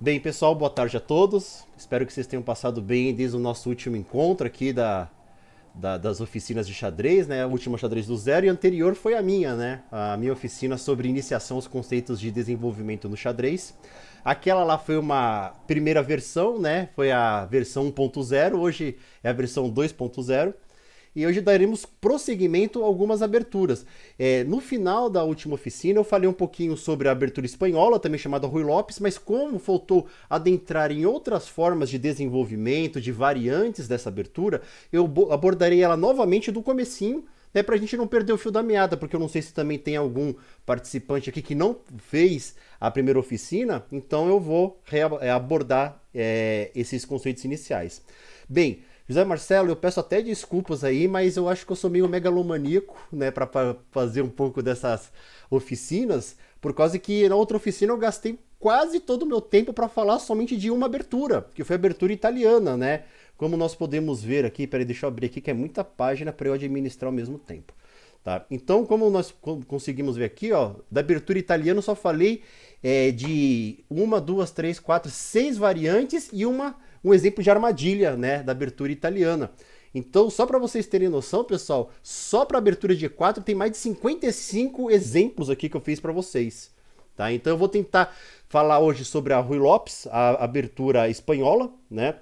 Bem, pessoal, boa tarde a todos. Espero que vocês tenham passado bem desde o nosso último encontro aqui das oficinas de xadrez, né? A última xadrez do zero e a anterior foi a minha, né? A minha oficina sobre iniciação aos conceitos de desenvolvimento no xadrez. Aquela lá foi uma primeira versão, né? Foi a versão 1.0, hoje é a versão 2.0. E hoje daremos prosseguimento a algumas aberturas. No final da última oficina eu falei um pouquinho sobre a abertura espanhola, também chamada Ruy Lopes, mas como faltou adentrar em outras formas de desenvolvimento, de variantes dessa abertura, eu abordarei ela novamente do comecinho, né, para a gente não perder o fio da meada, porque eu não sei se também tem algum participante aqui que não fez a primeira oficina, então eu vou abordar esses conceitos iniciais. Bem, José Marcelo, eu peço até desculpas aí, mas eu acho que eu sou meio megalomaníaco, né, para fazer um pouco dessas oficinas, por causa que na outra oficina eu gastei quase todo o meu tempo para falar somente de uma abertura, que foi a abertura italiana, né? Como nós podemos ver aqui, peraí, deixa eu abrir aqui, que é muita página para eu administrar ao mesmo tempo. Tá? Então, como nós conseguimos ver aqui, ó, da abertura italiana eu só falei de uma, duas, três, quatro, seis variantes e um exemplo de armadilha, né, da abertura italiana. Então, só para vocês terem noção, pessoal, só para a abertura de E4 tem mais de 55 exemplos aqui que eu fiz para vocês. Tá? Então, eu vou tentar falar hoje sobre a Ruy Lopes, a abertura espanhola, né?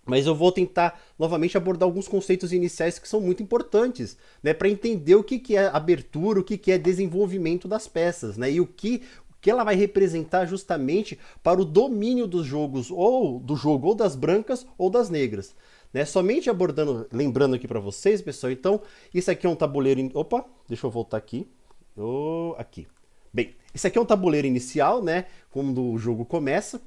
Mas eu vou tentar novamente abordar alguns conceitos iniciais que são muito importantes, né, para entender o que é abertura, o que é desenvolvimento das peças, né, e o que ela vai representar justamente para o domínio dos jogos, ou do jogo ou das brancas ou das negras. Né, somente abordando, lembrando aqui para vocês, pessoal, então, isso aqui é um tabuleiro. Opa, deixa eu voltar aqui. Aqui. Bem, esse aqui é um tabuleiro inicial, né, quando o jogo começa.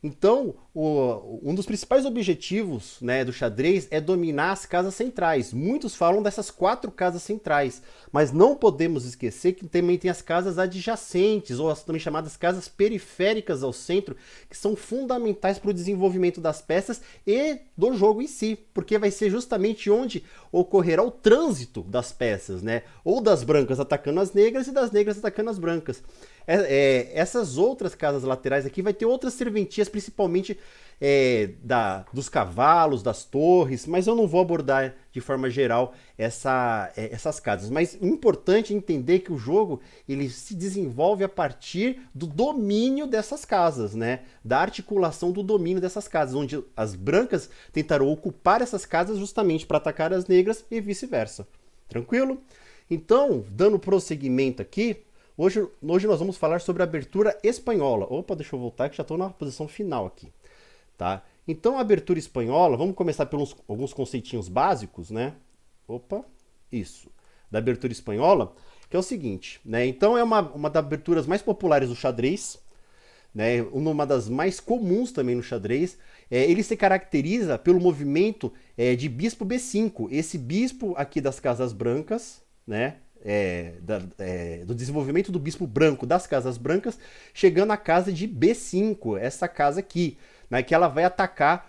Então, um dos principais objetivos, né, do xadrez é dominar as casas centrais. Muitos falam dessas 4 casas centrais, mas não podemos esquecer que também tem as casas adjacentes, ou as também chamadas casas periféricas ao centro, que são fundamentais para o desenvolvimento das peças e do jogo em si, porque vai ser justamente onde ocorrerá o trânsito das peças, né? Ou das brancas atacando as negras e das negras atacando as brancas. Essas outras casas laterais aqui vai ter outras serventias, principalmente dos cavalos, das torres, mas eu não vou abordar de forma geral essas casas. Mas é importante entender que o jogo ele se desenvolve a partir do domínio dessas casas, né? Da articulação do domínio dessas casas, onde as brancas tentarão ocupar essas casas justamente para atacar as negras e vice-versa. Tranquilo? Então, dando prosseguimento aqui, hoje nós vamos falar sobre a abertura espanhola. Opa, deixa eu voltar que já estou na posição final aqui. Tá? Então, a abertura espanhola, vamos começar pelos alguns conceitinhos básicos, né? Opa, isso. Da abertura espanhola, que é o seguinte, né? Então, é uma das aberturas mais populares do xadrez, né? Uma das mais comuns também no xadrez. Ele se caracteriza pelo movimento de bispo B5. Esse bispo aqui das casas brancas, né? Do desenvolvimento do bispo branco das casas brancas, chegando à casa de B5, essa casa aqui, né, que ela vai atacar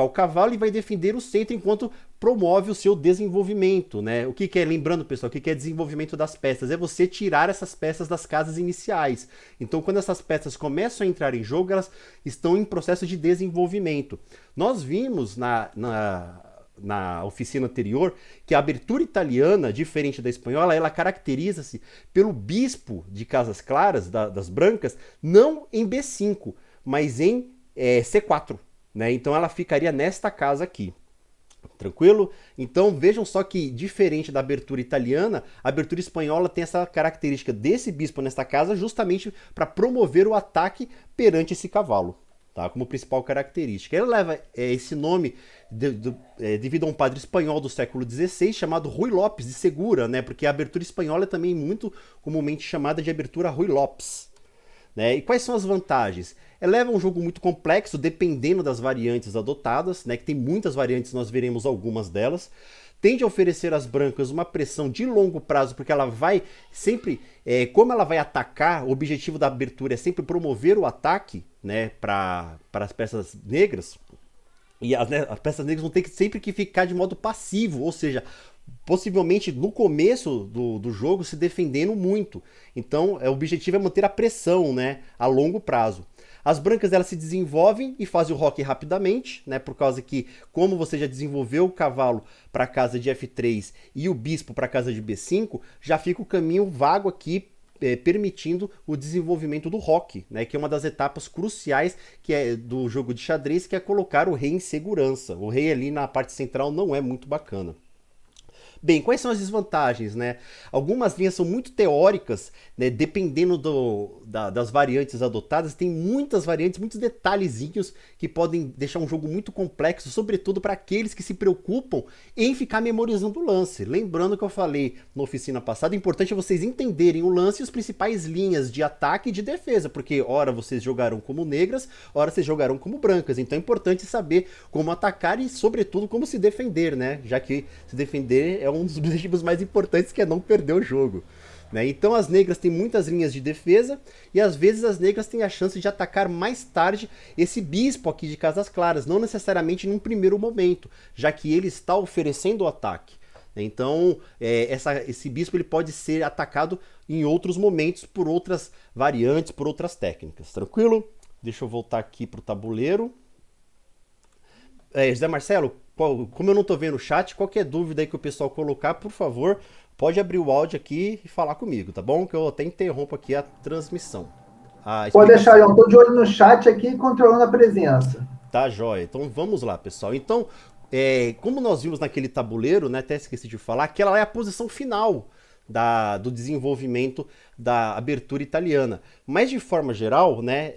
o cavalo e vai defender o centro enquanto promove o seu desenvolvimento, né? O que é, lembrando, pessoal, o que é desenvolvimento das peças? É você tirar essas peças das casas iniciais. Então, quando essas peças começam a entrar em jogo, elas estão em processo de desenvolvimento. Nós vimos na oficina anterior, que a abertura italiana, diferente da espanhola, ela caracteriza-se pelo bispo de casas claras, das brancas, não em B5, mas em C4. Né? Então ela ficaria nesta casa aqui. Tranquilo? Então vejam só que, diferente da abertura italiana, a abertura espanhola tem essa característica desse bispo nesta casa justamente para promover o ataque perante esse cavalo. Tá, como principal característica. Ele leva esse nome devido a um padre espanhol do século XVI chamado Ruy Lopes de Segura, né, porque a abertura espanhola é também muito comumente chamada de abertura Ruy Lopes. Né? E quais são as vantagens? Leva um jogo muito complexo, dependendo das variantes adotadas, né, que tem muitas variantes, nós veremos algumas delas. Tende a oferecer às brancas uma pressão de longo prazo, porque ela vai sempre, como ela vai atacar, o objetivo da abertura é sempre promover o ataque, né, para as peças negras, e as peças negras vão ter sempre que ficar de modo passivo, ou seja, possivelmente no começo do jogo se defendendo muito. Então, o objetivo é manter a pressão, né, a longo prazo. As brancas elas se desenvolvem e fazem o roque rapidamente, né, por causa que, como você já desenvolveu o cavalo para a casa de F3 e o bispo para a casa de B5, já fica o caminho vago aqui, permitindo o desenvolvimento do roque, né, que é uma das etapas cruciais que é do jogo de xadrez, que é colocar o rei em segurança. O rei ali na parte central não é muito bacana. Bem, quais são as desvantagens, né? Algumas linhas são muito teóricas, né? Dependendo das variantes adotadas, tem muitas variantes, muitos detalhezinhos que podem deixar um jogo muito complexo, sobretudo para aqueles que se preocupam em ficar memorizando o lance. Lembrando que eu falei na oficina passada, é importante vocês entenderem o lance e as principais linhas de ataque e de defesa, porque ora vocês jogaram como negras, ora vocês jogaram como brancas. Então é importante saber como atacar e, sobretudo, como se defender, né? Já que se defender é um dos objetivos mais importantes, que é não perder o jogo. Né? Então as negras têm muitas linhas de defesa e às vezes as negras têm a chance de atacar mais tarde esse bispo aqui de Casas Claras, não necessariamente num primeiro momento, já que ele está oferecendo o ataque. Então esse bispo ele pode ser atacado em outros momentos por outras variantes, por outras técnicas. Tranquilo? Deixa eu voltar aqui para o tabuleiro. José Marcelo, como eu não estou vendo o chat, qualquer dúvida aí que o pessoal colocar, por favor, pode abrir o áudio aqui e falar comigo, tá bom? Que eu até interrompo aqui a transmissão. Pode deixar, eu estou de olho no chat aqui, controlando a presença. Tá, jóia. Então vamos lá, pessoal. Então, como nós vimos naquele tabuleiro, né, até esqueci de falar, aquela é a posição final do desenvolvimento da abertura italiana. Mas de forma geral, né,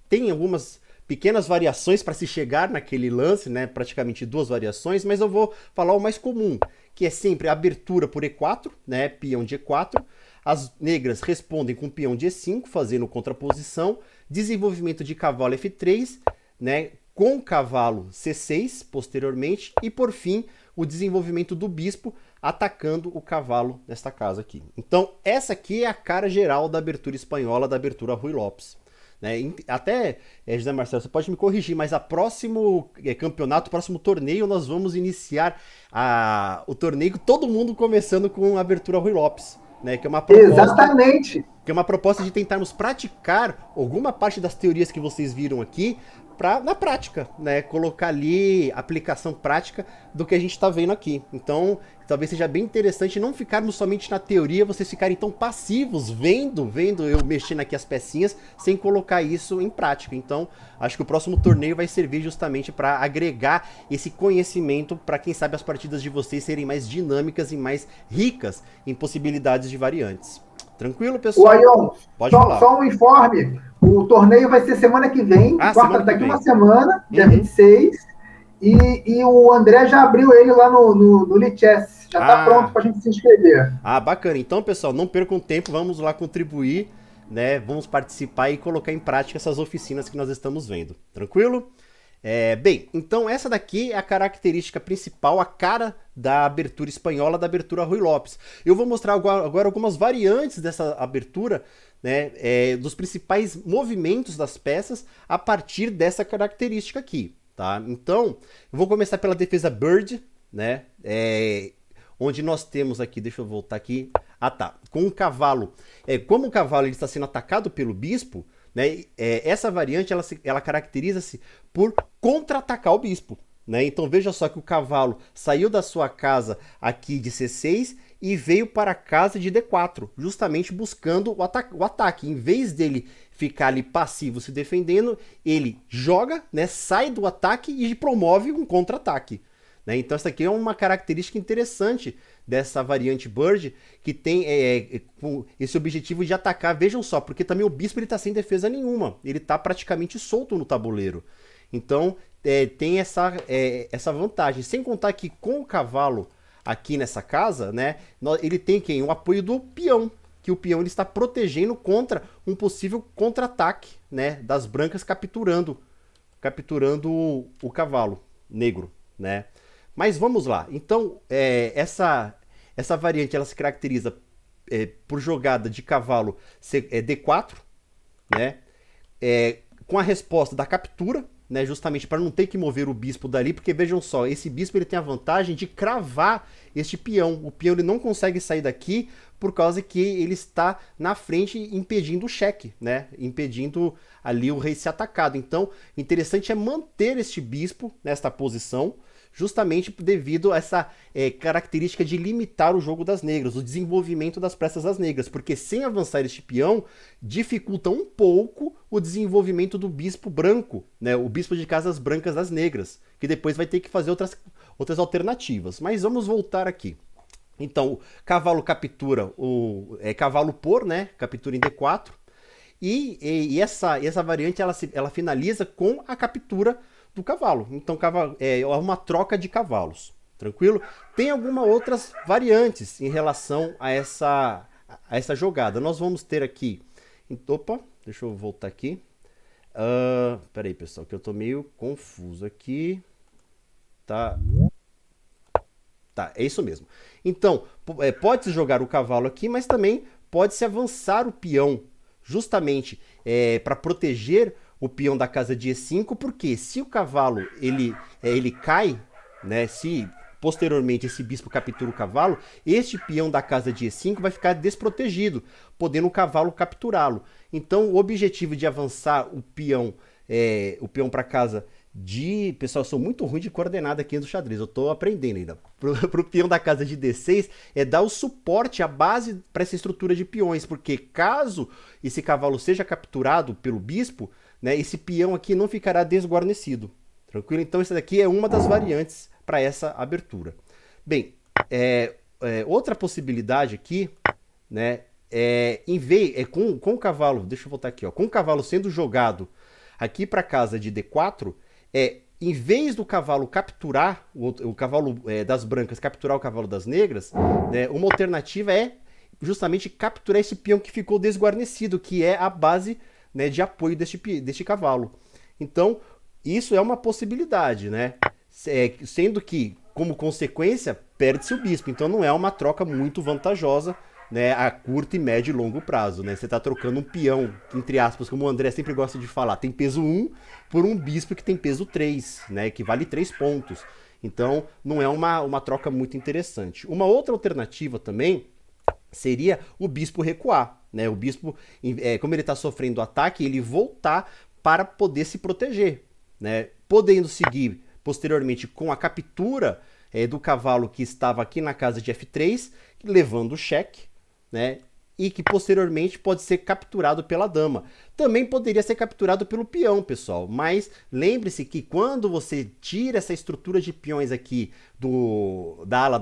tem algumas pequenas variações para se chegar naquele lance, né? Praticamente duas variações, mas eu vou falar o mais comum, que é sempre a abertura por E4, né? Peão de E4. As negras respondem com peão de E5, fazendo contraposição. Desenvolvimento de cavalo F3, né? Com cavalo C6, posteriormente. E por fim, o desenvolvimento do bispo atacando o cavalo nesta casa aqui. Então, essa aqui é a cara geral da abertura espanhola, da abertura Ruy Lopes. Né? Até, José Marcelo, você pode me corrigir, mas a próximo campeonato, próximo torneio, nós vamos iniciar o torneio, todo mundo começando com a abertura Ruy Lopes, né? Que é uma proposta, exatamente, que é uma proposta de tentarmos praticar alguma parte das teorias que vocês viram aqui na prática, né? Colocar ali aplicação prática do que a gente está vendo aqui. Então, talvez seja bem interessante não ficarmos somente na teoria, vocês ficarem tão passivos, vendo eu mexendo aqui as pecinhas, sem colocar isso em prática. Então, acho que o próximo torneio vai servir justamente para agregar esse conhecimento para, quem sabe, as partidas de vocês serem mais dinâmicas e mais ricas em possibilidades de variantes. Tranquilo, pessoal? O Aion, Pode falar. Só um informe. O torneio vai ser semana que vem, daqui uma semana, dia 26. E o André já abriu ele lá no Lichess. Já está pronto para a gente se inscrever. Bacana. Então, pessoal, não percam tempo, vamos lá contribuir, né? Vamos participar e colocar em prática essas oficinas que nós estamos vendo. Tranquilo? Bem, então essa daqui é a característica principal, a cara da abertura espanhola, da abertura Ruy Lopes. Eu vou mostrar agora algumas variantes dessa abertura, né, dos principais movimentos das peças a partir dessa característica aqui, tá? Então, eu vou começar pela defesa Bird, né, onde nós temos aqui, deixa eu voltar aqui, com o cavalo. Como o cavalo ele está sendo atacado pelo bispo, né, essa variante ela caracteriza-se por contra-atacar o bispo. Né? Então veja só que o cavalo saiu da sua casa aqui de C6 e veio para a casa de D4, justamente buscando o ataque. Em vez dele ficar ali passivo se defendendo, ele joga, né, sai do ataque e promove um contra-ataque. Né? Então essa aqui é uma característica interessante dessa variante Bird, que tem esse objetivo de atacar. Vejam só, porque também o bispo está sem defesa nenhuma, ele está praticamente solto no tabuleiro. Então tem essa vantagem, sem contar que com o cavalo aqui nessa casa, né, ele tem quem? O apoio do peão, que o peão ele está protegendo contra um possível contra-ataque, né, das brancas capturando o cavalo negro, né? Mas vamos lá. Então, essa variante ela se caracteriza por jogada de cavalo D4, né? Com a resposta da captura, né, justamente para não ter que mover o bispo dali, porque vejam só, esse bispo ele tem a vantagem de cravar este peão. O peão ele não consegue sair daqui por causa que ele está na frente impedindo o cheque, né, impedindo ali o rei ser atacado. Então, interessante é manter este bispo nesta posição, justamente devido a essa característica de limitar o jogo das negras, o desenvolvimento das peças das negras, porque sem avançar este peão, dificulta um pouco o desenvolvimento do bispo branco, né, o bispo de casas brancas das negras, que depois vai ter que fazer outras alternativas. Mas vamos voltar aqui. Então, o cavalo captura o cavalo por, né, captura em D4, e essa variante ela finaliza com a captura do cavalo. Então é uma troca de cavalos, tranquilo? Tem algumas outras variantes em relação a essa jogada. Nós vamos ter aqui... Opa, deixa eu voltar aqui. Peraí, pessoal, que eu tô meio confuso aqui. Tá, é isso mesmo. Então, pode-se jogar o cavalo aqui, mas também pode-se avançar o peão, justamente para proteger o peão da casa de E5, porque se o cavalo ele cai, né, se posteriormente esse bispo captura o cavalo, este peão da casa de E5 vai ficar desprotegido, podendo o cavalo capturá-lo. Então o objetivo de avançar o peão para casa de... Pessoal, eu sou muito ruim de coordenada aqui no xadrez, eu tô aprendendo ainda. Pro peão da casa de D6 é dar o suporte, a base para essa estrutura de peões, porque caso esse cavalo seja capturado pelo bispo, né, esse peão aqui não ficará desguarnecido, tranquilo? Então essa daqui é uma das variantes para essa abertura. Bem, outra possibilidade aqui, né, com o cavalo, deixa eu voltar aqui, ó, com o cavalo sendo jogado aqui para casa de D4, em vez do cavalo capturar, o cavalo das brancas capturar o cavalo das negras, né, uma alternativa é justamente capturar esse peão que ficou desguarnecido, que é a base, né, de apoio deste cavalo. Então, isso é uma possibilidade, né? Sendo que, como consequência, perde-se o bispo. Então, não é uma troca muito vantajosa, né, a curto, e médio e longo prazo, né? Você está trocando um peão, entre aspas, como o André sempre gosta de falar, tem peso 1 por um bispo que tem peso 3, né, que vale 3 pontos. Então, não é uma troca muito interessante. Uma outra alternativa também seria o bispo recuar, né? O bispo, como ele está sofrendo ataque, ele voltar para poder se proteger, né? Podendo seguir posteriormente com a captura do cavalo que estava aqui na casa de F3, levando o cheque, né? E que posteriormente pode ser capturado pela dama. Também poderia ser capturado pelo peão, pessoal, mas lembre-se que quando você tira essa estrutura de peões aqui da ala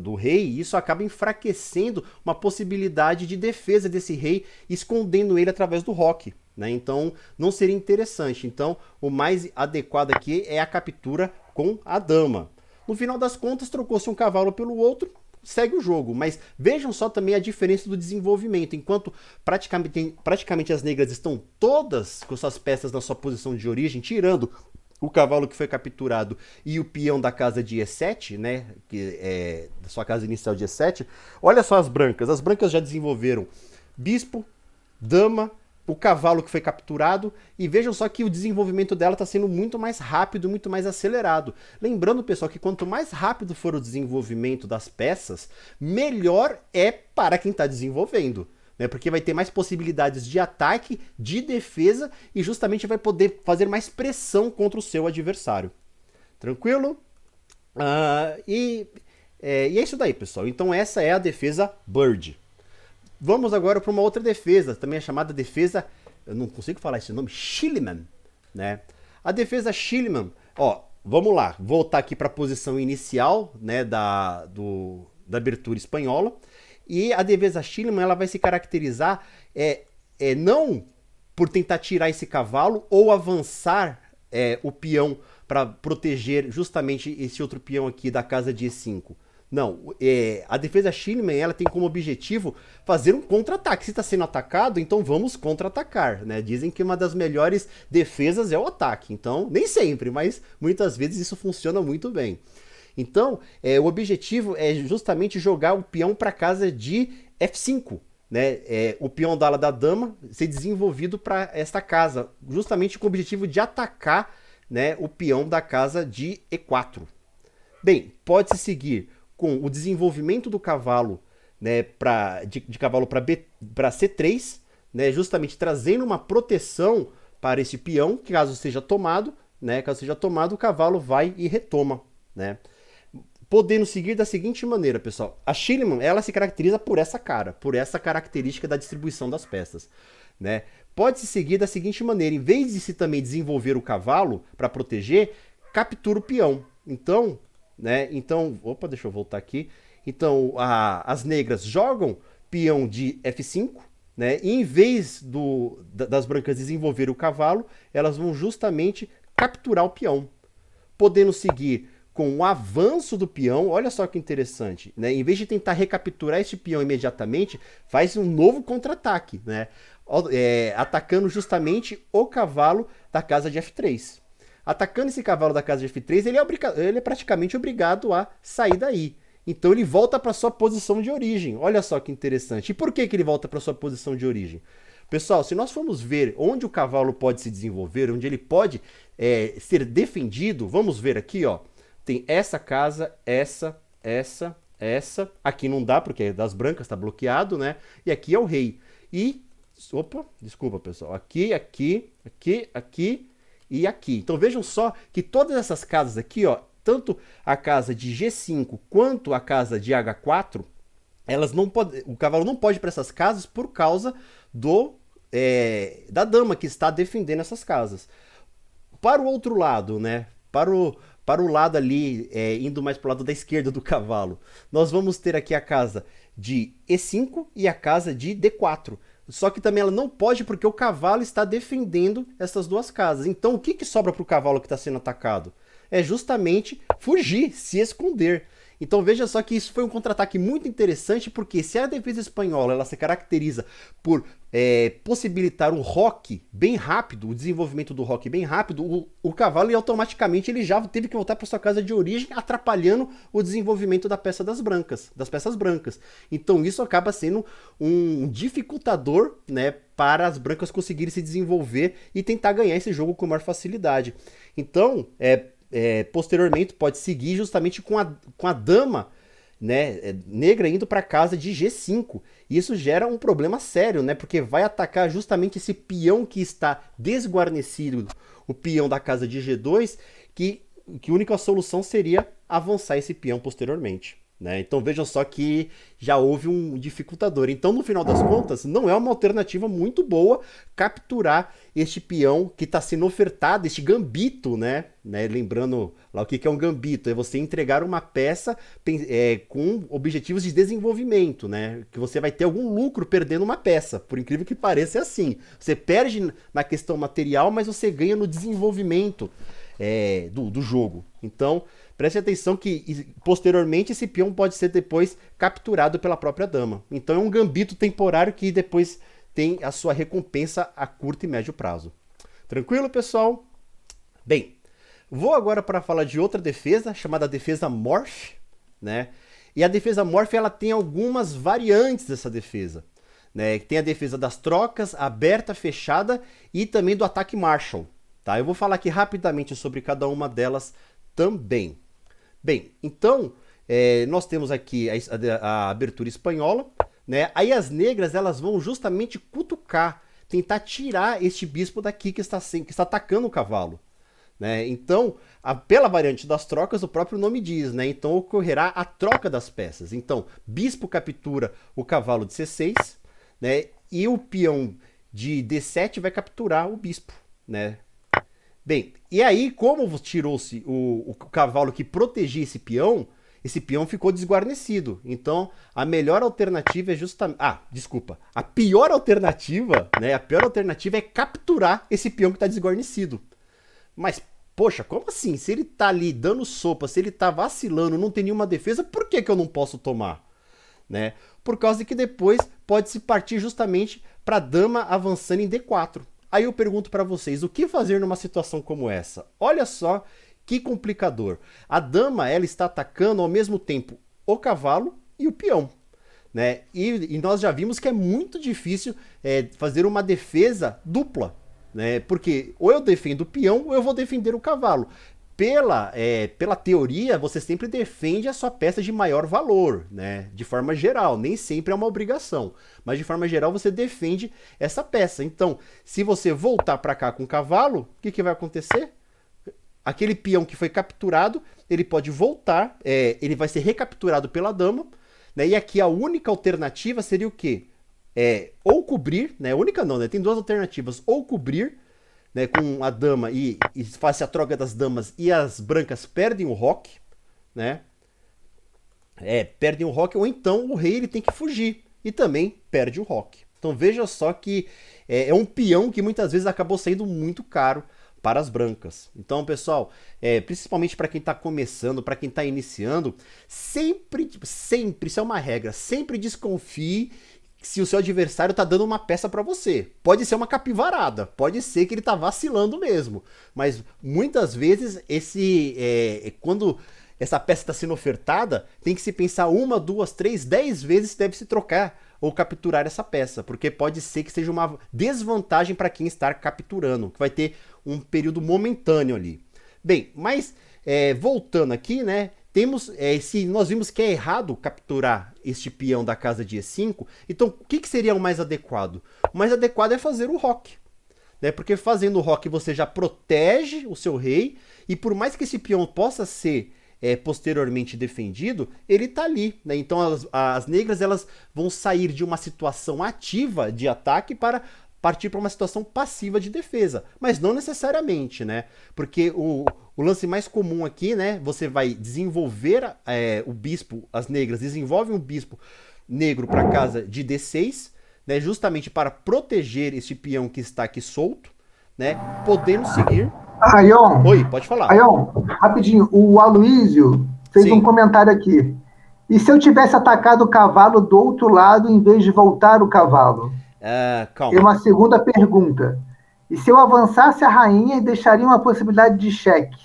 do rei, isso acaba enfraquecendo uma possibilidade de defesa desse rei, escondendo ele através do roque, né? Então não seria interessante. Então o mais adequado aqui é a captura com a dama. No final das contas, trocou-se um cavalo pelo outro, segue o jogo, mas vejam só também a diferença do desenvolvimento. Enquanto praticamente as negras estão todas com suas peças na sua posição de origem, tirando o cavalo que foi capturado e o peão da casa de E7, né, que é da sua casa inicial de E7, olha só as brancas já desenvolveram bispo, dama, o cavalo que foi capturado, e vejam só que o desenvolvimento dela está sendo muito mais rápido, muito mais acelerado. Lembrando, pessoal, que quanto mais rápido for o desenvolvimento das peças, melhor é para quem está desenvolvendo, né? Porque vai ter mais possibilidades de ataque, de defesa, e justamente vai poder fazer mais pressão contra o seu adversário. Tranquilo? E é isso daí, pessoal. Então essa é a defesa Bird. Vamos agora para uma outra defesa, também é chamada defesa, eu não consigo falar esse nome, Schliemann, né? A defesa Schliemann, ó, vamos lá, voltar aqui para a posição inicial, né, da abertura espanhola, e a defesa Schliemann, ela vai se caracterizar não por tentar tirar esse cavalo ou avançar o peão para proteger justamente esse outro peão aqui da casa de E5. Não, a defesa Schliemann, ela tem como objetivo fazer um contra-ataque. Se está sendo atacado, então vamos contra-atacar, né? Dizem que uma das melhores defesas é o ataque. Então, nem sempre, mas muitas vezes isso funciona muito bem. Então, o objetivo é justamente jogar o peão para casa de F5, né? O peão da ala da dama ser desenvolvido para esta casa, justamente com o objetivo de atacar, né, o peão da casa de E4. Bem, pode-se seguir com o desenvolvimento do cavalo, né, de cavalo para C3, né, justamente trazendo uma proteção para esse peão, que caso seja tomado, né, o cavalo vai e retoma, né. Podendo seguir da seguinte maneira, pessoal. A Schliemann, ela se caracteriza por essa característica da distribuição das peças, né. Pode-se seguir da seguinte maneira, em vez de se também desenvolver o cavalo para proteger, captura o peão. Então, opa, deixa eu voltar aqui. Então, as negras jogam peão de F5, né? E em vez das brancas desenvolver o cavalo, elas vão justamente capturar o peão. Podendo seguir com o avanço do peão, olha só que interessante, né? Em vez de tentar recapturar esse peão imediatamente, faz um novo contra-ataque, né? Atacando justamente o cavalo da casa de F3. Atacando esse cavalo da casa de F3, ele é praticamente obrigado a sair daí. Então ele volta para sua posição de origem. Olha só que interessante. E por que ele volta para sua posição de origem? Pessoal, se nós formos ver onde o cavalo pode se desenvolver, onde ele pode ser defendido, vamos ver aqui, ó. Tem essa casa, essa. Aqui não dá porque é das brancas, está bloqueado, né? E aqui é o rei. Opa, desculpa, pessoal. Aqui e aqui. Então vejam só que todas essas casas aqui, ó, tanto a casa de G5 quanto a casa de H4, elas não podem, o cavalo não pode ir para essas casas por causa da dama que está defendendo essas casas. Para o outro lado, né? Para o lado ali, indo mais para o lado da esquerda do cavalo, nós vamos ter aqui a casa de E5 e a casa de D4. Só que também ela não pode porque o cavalo está defendendo essas duas casas. Então o que sobra para o cavalo que está sendo atacado? É justamente fugir, se esconder. Então veja só que isso foi um contra-ataque muito interessante, porque se a defesa espanhola ela se caracteriza por possibilitar um roque bem rápido, o desenvolvimento do roque bem rápido, o cavalo e automaticamente ele já teve que voltar para sua casa de origem, atrapalhando o desenvolvimento das peças brancas. Então isso acaba sendo um dificultador, né, para as brancas conseguirem se desenvolver e tentar ganhar esse jogo com maior facilidade. Então, posteriormente pode seguir justamente com a dama, né, negra indo para a casa de G5. Isso gera um problema sério, né, porque vai atacar justamente esse peão que está desguarnecido, o peão da casa de G2, que a única solução seria avançar esse peão posteriormente. Né? Então vejam só que já houve um dificultador. Então, no final das contas, não é uma alternativa muito boa capturar este peão que está sendo ofertado, este gambito, né? Lembrando lá o que é um gambito, é você entregar uma peça com objetivos de desenvolvimento, né? Que você vai ter algum lucro perdendo uma peça, por incrível que pareça é assim. Você perde na questão material, mas você ganha no desenvolvimento do jogo. Então, preste atenção que, posteriormente, esse peão pode ser depois capturado pela própria dama. Então é um gambito temporário que depois tem a sua recompensa a curto e médio prazo. Tranquilo, pessoal? Bem, vou agora para falar de outra defesa, chamada defesa Morph, né? E a defesa Morph, ela tem algumas variantes dessa defesa. Né? Tem a defesa das trocas, aberta, fechada e também do ataque Marshall. Tá? Eu vou falar aqui rapidamente sobre cada uma delas também. Bem, então, nós temos aqui a abertura espanhola, né? Aí as negras elas vão justamente cutucar, tentar tirar este bispo daqui que está atacando o cavalo. Né? Então, pela variante das trocas, o próprio nome diz, né? Então ocorrerá a troca das peças. Então, bispo captura o cavalo de C6, né? E o peão de D7 vai capturar o bispo, né? Bem, e aí, como tirou-se o cavalo que protegia esse peão ficou desguarnecido. Então, a melhor alternativa é justamente... A pior alternativa, né? A pior alternativa é capturar esse peão que está desguarnecido. Mas, poxa, como assim? Se ele tá ali dando sopa, se ele tá vacilando, não tem nenhuma defesa, por que eu não posso tomar? Né? Por causa de que depois pode-se partir justamente para a dama avançando em D4. Aí eu pergunto para vocês, o que fazer numa situação como essa? Olha só que complicador. A dama, ela está atacando ao mesmo tempo o cavalo e o peão. Né? E nós já vimos que é muito difícil fazer uma defesa dupla. né? Porque ou eu defendo o peão ou eu vou defender o cavalo. Pela teoria, você sempre defende a sua peça de maior valor, né? De forma geral, nem sempre é uma obrigação, mas de forma geral você defende essa peça. Então, se você voltar para cá com o cavalo, o que vai acontecer? Aquele peão que foi capturado, ele pode voltar, ele vai ser recapturado pela dama, né? E aqui a única alternativa seria o quê? Ou cobrir, né? Única não, né? Tem duas alternativas, ou cobrir, né, com a dama e faz a troca das damas e as brancas perdem o roque, né? Perdem o roque, ou então o rei ele tem que fugir e também perde o roque. Então veja só que é um peão que muitas vezes acabou saindo muito caro para as brancas. Então, pessoal, principalmente para quem está começando, para quem está iniciando, sempre, isso é uma regra, sempre desconfie se o seu adversário está dando uma peça para você. Pode ser uma capivarada, pode ser que ele está vacilando mesmo, mas muitas vezes quando essa peça está sendo ofertada, tem que se pensar 1, 2, 3, 10 vezes se deve se trocar ou capturar essa peça, porque pode ser que seja uma desvantagem para quem está capturando, que vai ter um período momentâneo ali. Bem, mas voltando aqui, né, nós vimos que é errado capturar este peão da casa de E5, então o que seria o mais adequado? O mais adequado é fazer o roque, né, porque fazendo o roque você já protege o seu rei, e por mais que esse peão possa ser posteriormente defendido, ele tá ali, né? Então as negras elas vão sair de uma situação ativa de ataque para partir para uma situação passiva de defesa, mas não necessariamente, né? Porque o lance mais comum aqui, né? Você vai desenvolver o bispo, as negras desenvolvem um bispo negro para casa de D6, né? Justamente para proteger esse peão que está aqui solto, né? Podendo seguir. Aion. Oi, pode falar. Aion, rapidinho, o Aloysio fez um comentário aqui. E se eu tivesse atacado o cavalo do outro lado em vez de voltar o cavalo? Calma. É uma segunda pergunta. E se eu avançasse a rainha e deixaria uma possibilidade de cheque?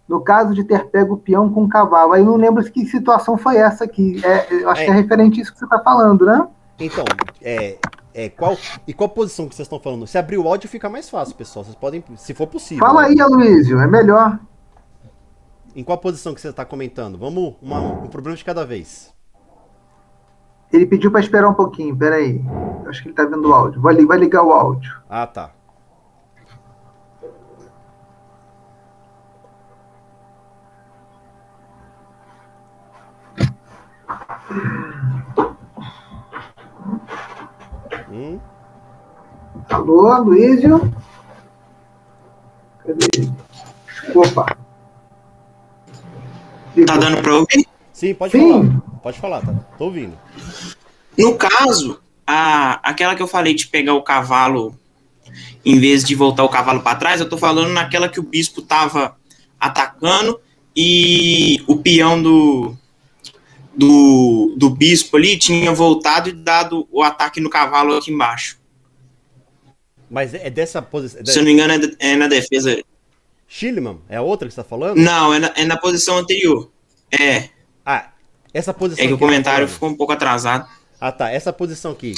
No caso de ter pego o peão com o cavalo. Aí eu não lembro que situação foi essa aqui. Eu acho que é referente a isso que você está falando, né? Então, qual posição que vocês estão falando? Se abrir o áudio fica mais fácil, pessoal. Vocês podem, se for possível. Fala aí, Aloysio, é melhor. Em qual posição que você está comentando? Vamos um problema de cada vez. Ele pediu para esperar um pouquinho, peraí. Acho que ele está vendo o áudio. Vai ligar o áudio. Ah, tá. Alô, Aloysio? Cadê ele? Opa. Tá dando para ouvir? Sim, pode falar. Pode falar, tá? Tô ouvindo. No caso, aquela que eu falei de pegar o cavalo em vez de voltar o cavalo para trás, eu tô falando naquela que o bispo tava atacando e o peão do bispo ali tinha voltado e dado o ataque no cavalo aqui embaixo. Mas é dessa posição... Se eu não me engano, é na defesa. Schillemann? É a outra que você tá falando? Não, é na posição anterior. Essa posição... É que o comentário ficou um pouco atrasado. Ah, tá. Essa posição aqui.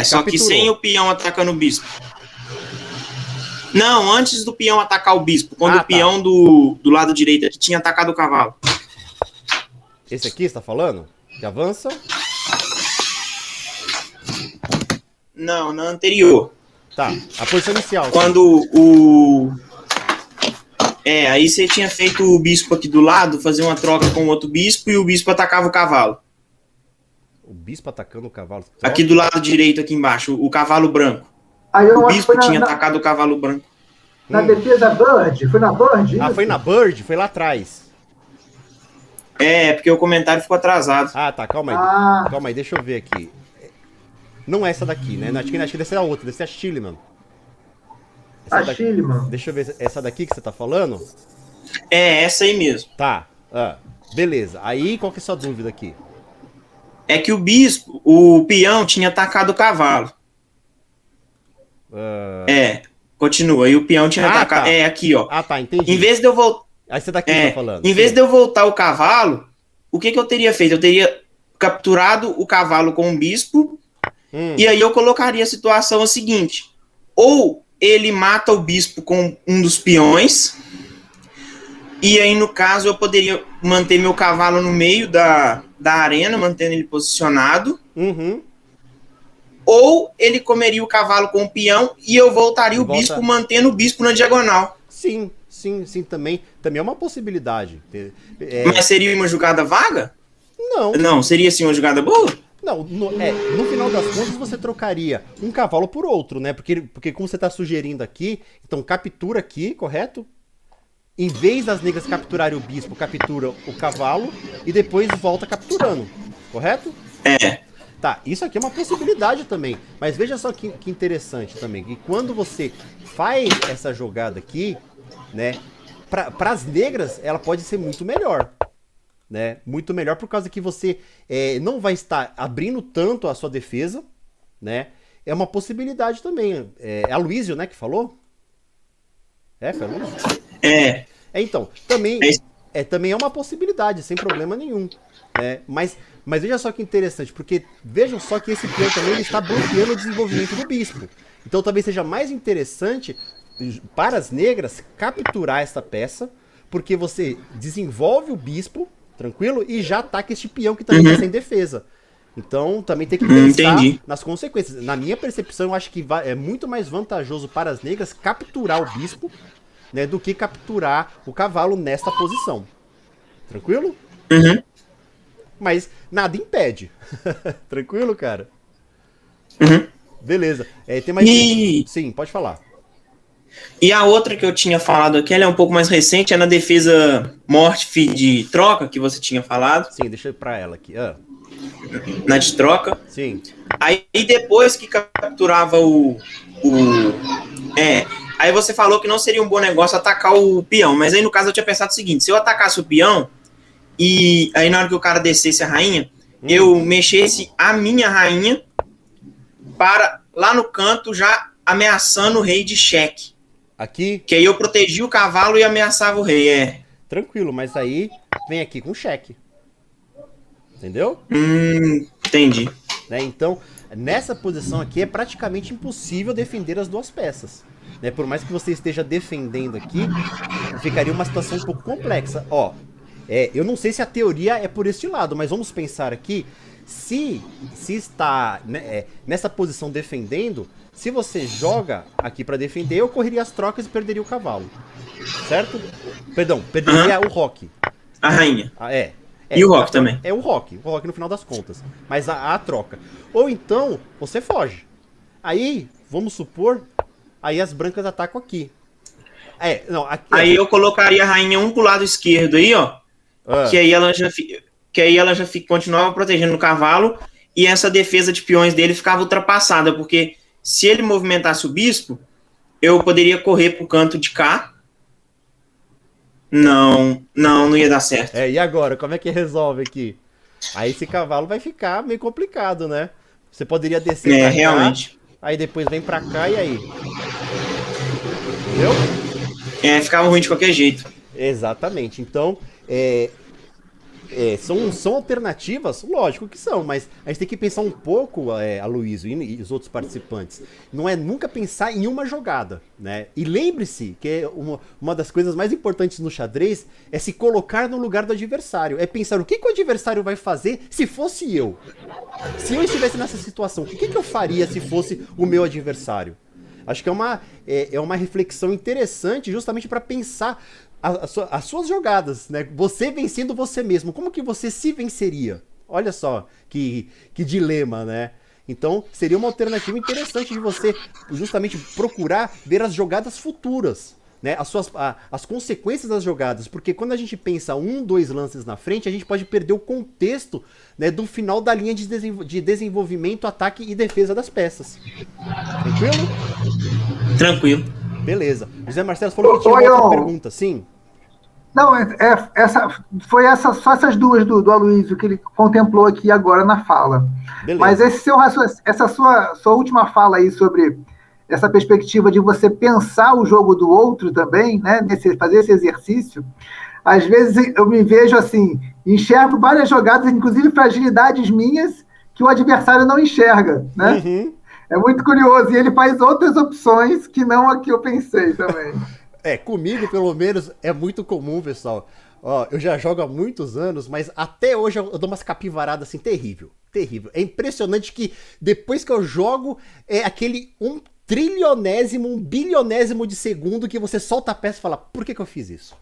Só que sem o peão atacando o bispo. Não, antes do peão atacar o bispo. Quando o peão do lado direito aqui tinha atacado o cavalo. Esse aqui você tá falando? Que avança? Não, na anterior. Tá, a posição inicial. Quando aí você tinha feito o bispo aqui do lado, fazer uma troca com o outro bispo e o bispo atacava o cavalo. O bispo atacando o cavalo? Aqui do lado direito, aqui embaixo, o cavalo branco. O bispo tinha atacado o cavalo branco. Na defesa Bird? Foi na Bird? Isso? Foi na Bird? Foi lá atrás. Porque o comentário ficou atrasado. Ah, tá, calma aí. Calma aí, deixa eu ver aqui. Não é essa daqui, né? Acho que deve ser a outra, deve ser a Schillemann. Schillemann. Deixa eu ver, essa daqui que você tá falando? Essa aí mesmo. Tá, beleza. Aí, qual que é a sua dúvida aqui? É que o bispo, o peão tinha atacado o cavalo. Continua. E o peão tinha atacado... Tá. Aqui, ó. Ah, tá, entendi. Em vez de eu voltar... Essa daqui que tá falando. Em vez de eu voltar o cavalo, o que eu teria feito? Eu teria capturado o cavalo com o bispo, e aí eu colocaria a situação seguinte. Ou ele mata o bispo com um dos peões, e aí, no caso, eu poderia manter meu cavalo no meio da arena, mantendo ele posicionado, ou ele comeria o cavalo com o peão e eu voltaria bispo, mantendo o bispo na diagonal. Sim, também é uma possibilidade. Mas seria uma jogada vaga? Não. Não, seria assim uma jogada boa? Não, no final das contas você trocaria um cavalo por outro, né? Porque como você está sugerindo aqui, então captura aqui, correto? Em vez das negras capturarem o bispo, captura o cavalo e depois volta capturando, correto? Tá, isso aqui é uma possibilidade também. Mas veja só que interessante também, que quando você faz essa jogada aqui, né? Para as negras, ela pode ser muito melhor. Né? Muito melhor por causa que você não vai estar abrindo tanto a sua defesa, né? É uma possibilidade também. É a Luísio, né, que falou? Foi a Luísio? Então, também é uma possibilidade, sem problema nenhum. Né? Mas veja só que interessante, porque vejam só que esse peão também ele está bloqueando o desenvolvimento do bispo. Então talvez seja mais interessante para as negras capturar essa peça, porque você desenvolve o bispo, tranquilo? E já ataca este peão que também está sem defesa. Então, também tem que pensar nas consequências. Na minha percepção, eu acho que é muito mais vantajoso para as negras capturar o bispo, né, do que capturar o cavalo nesta posição. Tranquilo? Mas nada impede. Tranquilo, cara? Beleza. Tem mais... Sim, pode falar. E a outra que eu tinha falado aqui, ela é um pouco mais recente, é na defesa morte de troca, que você tinha falado. Sim, deixa eu ir pra ela aqui. Na de troca. Sim. Aí depois que capturava aí você falou que não seria um bom negócio atacar o peão, mas aí no caso eu tinha pensado o seguinte, se eu atacasse o peão, e aí na hora que o cara descesse a rainha, eu mexesse a minha rainha para lá no canto já ameaçando o rei de cheque. Aqui? Que aí eu protegia o cavalo e ameaçava o rei, Tranquilo, mas aí vem aqui com cheque. Entendeu? Entendi. Né? Então, nessa posição aqui é praticamente impossível defender as duas peças. Né? Por mais que você esteja defendendo aqui, ficaria uma situação um pouco complexa. Eu não sei se a teoria é por este lado, mas vamos pensar aqui, se está nessa posição defendendo, se você joga aqui para defender, eu correria as trocas e perderia o cavalo. Certo? Perdão, perderia o roque. A rainha. E o roque também. O roque no final das contas. Mas a troca. Ou então, você foge. Aí, vamos supor, aí as brancas atacam aqui. Aí eu colocaria a rainha pro lado esquerdo aí, ó. Que aí ela já continuava protegendo o cavalo e essa defesa de peões dele ficava ultrapassada, porque se ele movimentasse o bispo, eu poderia correr pro canto de cá. Não ia dar certo. E agora, como é que resolve aqui? Aí esse cavalo vai ficar meio complicado, né? Você poderia descer pra cá, realmente. Aí depois vem pra cá e aí? Entendeu? Ficava ruim de qualquer jeito. Exatamente. Então, são alternativas? Lógico que são, mas a gente tem que pensar um pouco, Aloysio e os outros participantes. Não é nunca pensar em uma jogada, né? E lembre-se que uma das coisas mais importantes no xadrez é se colocar no lugar do adversário. É pensar o que o adversário vai fazer se fosse eu. Se eu estivesse nessa situação, o que eu faria se fosse o meu adversário? Acho que é uma reflexão interessante justamente para pensar as suas jogadas, né? Você vencendo você mesmo, como que você se venceria? Olha só que dilema, né? Então seria uma alternativa interessante de você justamente procurar ver as jogadas futuras, né? As consequências das jogadas, porque quando a gente pensa 2 lances na frente, a gente pode perder o contexto, né, do final da linha de desenvolvimento, ataque e defesa das peças. Tranquilo? Tranquilo. Beleza. José Marcelo falou que tinha uma outra pergunta, sim? Não, só essas duas do Aloysio que ele contemplou aqui agora na fala. Beleza. Mas essa sua última fala aí sobre essa perspectiva de você pensar o jogo do outro também, né, fazer esse exercício, às vezes eu me vejo assim, enxergo várias jogadas, inclusive fragilidades minhas, que o adversário não enxerga, né? É muito curioso. E ele faz outras opções que não a que eu pensei também. Comigo, pelo menos, é muito comum, pessoal. Ó, eu já jogo há muitos anos, mas até hoje eu dou umas capivaradas assim, terrível. Terrível. É impressionante que depois que eu jogo, é aquele 1 trilionésimo, 1 bilionésimo de segundo que você solta a peça e fala, por que eu fiz isso?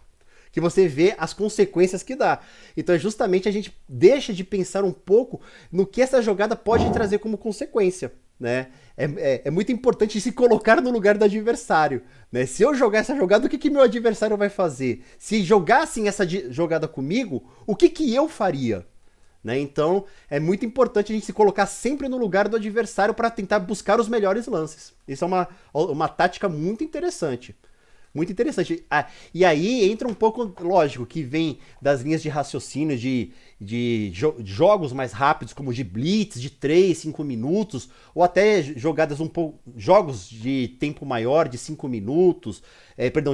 Que você vê as consequências que dá. Então, justamente, a gente deixa de pensar um pouco no que essa jogada pode trazer como consequência, né? É muito importante se colocar no lugar do adversário, né? Se eu jogar essa jogada, o que meu adversário vai fazer? Se jogassem essa jogada comigo, o que eu faria? Né? Então, é muito importante a gente se colocar sempre no lugar do adversário para tentar buscar os melhores lances. Isso é uma tática muito interessante. Muito interessante. E aí entra um pouco, lógico, que vem das linhas de raciocínio de jogos mais rápidos, como de blitz, de 3, 5 minutos, ou até jogos de tempo maior, de 5 minutos,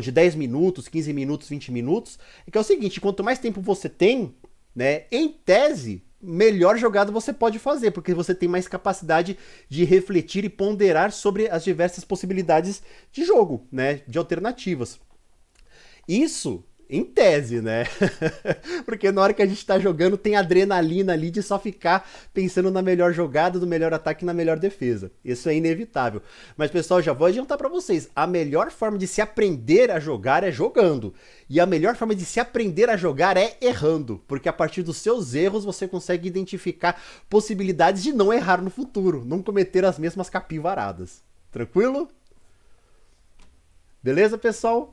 de 10 minutos, 15 minutos, 20 minutos. Que é o seguinte, quanto mais tempo você tem, né, em tese, melhor jogada você pode fazer, porque você tem mais capacidade de refletir e ponderar sobre as diversas possibilidades de jogo, né, de alternativas. Isso em tese, né? Porque na hora que a gente tá jogando tem adrenalina ali de só ficar pensando na melhor jogada, no melhor ataque e na melhor defesa. Isso é inevitável. Mas, pessoal, já vou adiantar pra vocês. A melhor forma de se aprender a jogar é jogando. E a melhor forma de se aprender a jogar é errando. Porque a partir dos seus erros você consegue identificar possibilidades de não errar no futuro. Não cometer as mesmas capivaradas. Tranquilo? Beleza, pessoal?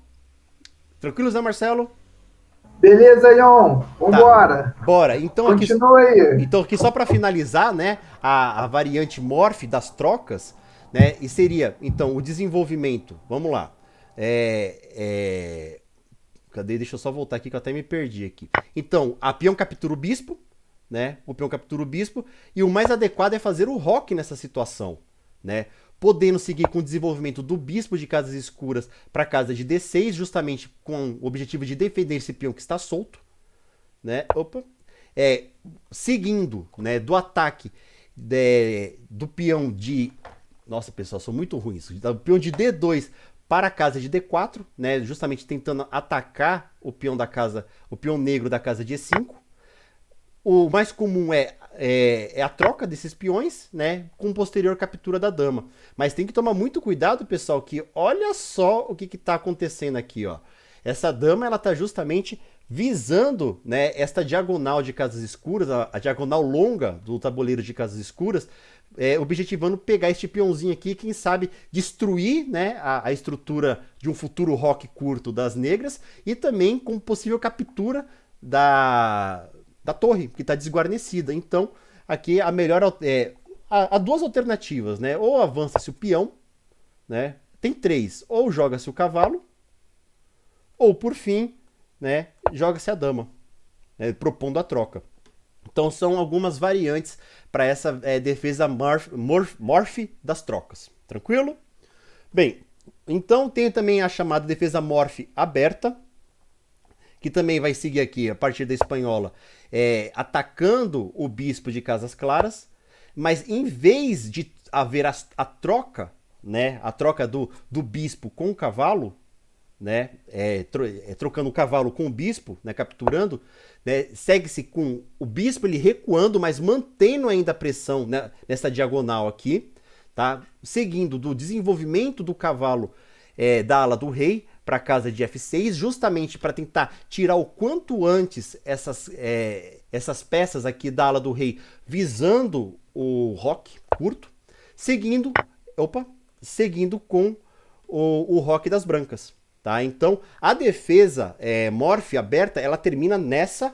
Tranquilos, né, Marcelo? Beleza, Ion. Vambora. Tá, bora. Então, continua aí. Então, aqui só para finalizar, né, a variante morph das trocas, né, e seria, então, o desenvolvimento. Vamos lá. Cadê? Deixa eu só voltar aqui que eu até me perdi aqui. Então, a peão captura o bispo, né? O peão captura o bispo, e o mais adequado é fazer o roque nessa situação, né? Podendo seguir com o desenvolvimento do bispo de casas escuras para casa de D6, justamente com o objetivo de defender esse peão que está solto, né? Seguindo, né, do ataque do peão de... Nossa, pessoal, sou muito ruim isso. Do peão de D2 para a casa de D4, né? Justamente tentando atacar o peão negro da casa de E5. O mais comum é a troca desses peões, né, com posterior captura da dama. Mas tem que tomar muito cuidado, pessoal, que olha só o que está acontecendo aqui, ó. Essa dama, ela está justamente visando, né, esta diagonal de casas escuras, a diagonal longa do tabuleiro de casas escuras, objetivando pegar este peãozinho aqui, quem sabe destruir, né, a estrutura de um futuro roque curto das negras, e também com possível captura da torre, que está desguarnecida. Então, aqui a melhor... há duas alternativas, né? Ou avança-se o peão, né? Tem 3. Ou joga-se o cavalo, ou, por fim, né, joga-se a dama, né, propondo a troca. Então, são algumas variantes para essa defesa morph das trocas. Tranquilo? Bem, então tem também a chamada defesa morph aberta, que também vai seguir aqui, a partir da espanhola, atacando o bispo de casas claras, mas em vez de haver a troca, né, a troca do bispo com o cavalo, né, trocando o cavalo com o bispo, né, capturando, né, segue-se com o bispo ele recuando, mas mantendo ainda a pressão, né, nessa diagonal aqui, tá? Seguindo do desenvolvimento do cavalo da ala do rei para a casa de F6, justamente para tentar tirar o quanto antes essas peças aqui da ala do rei, visando o roque curto, seguindo com o roque das brancas. Tá? Então, a defesa morph aberta, ela termina nessa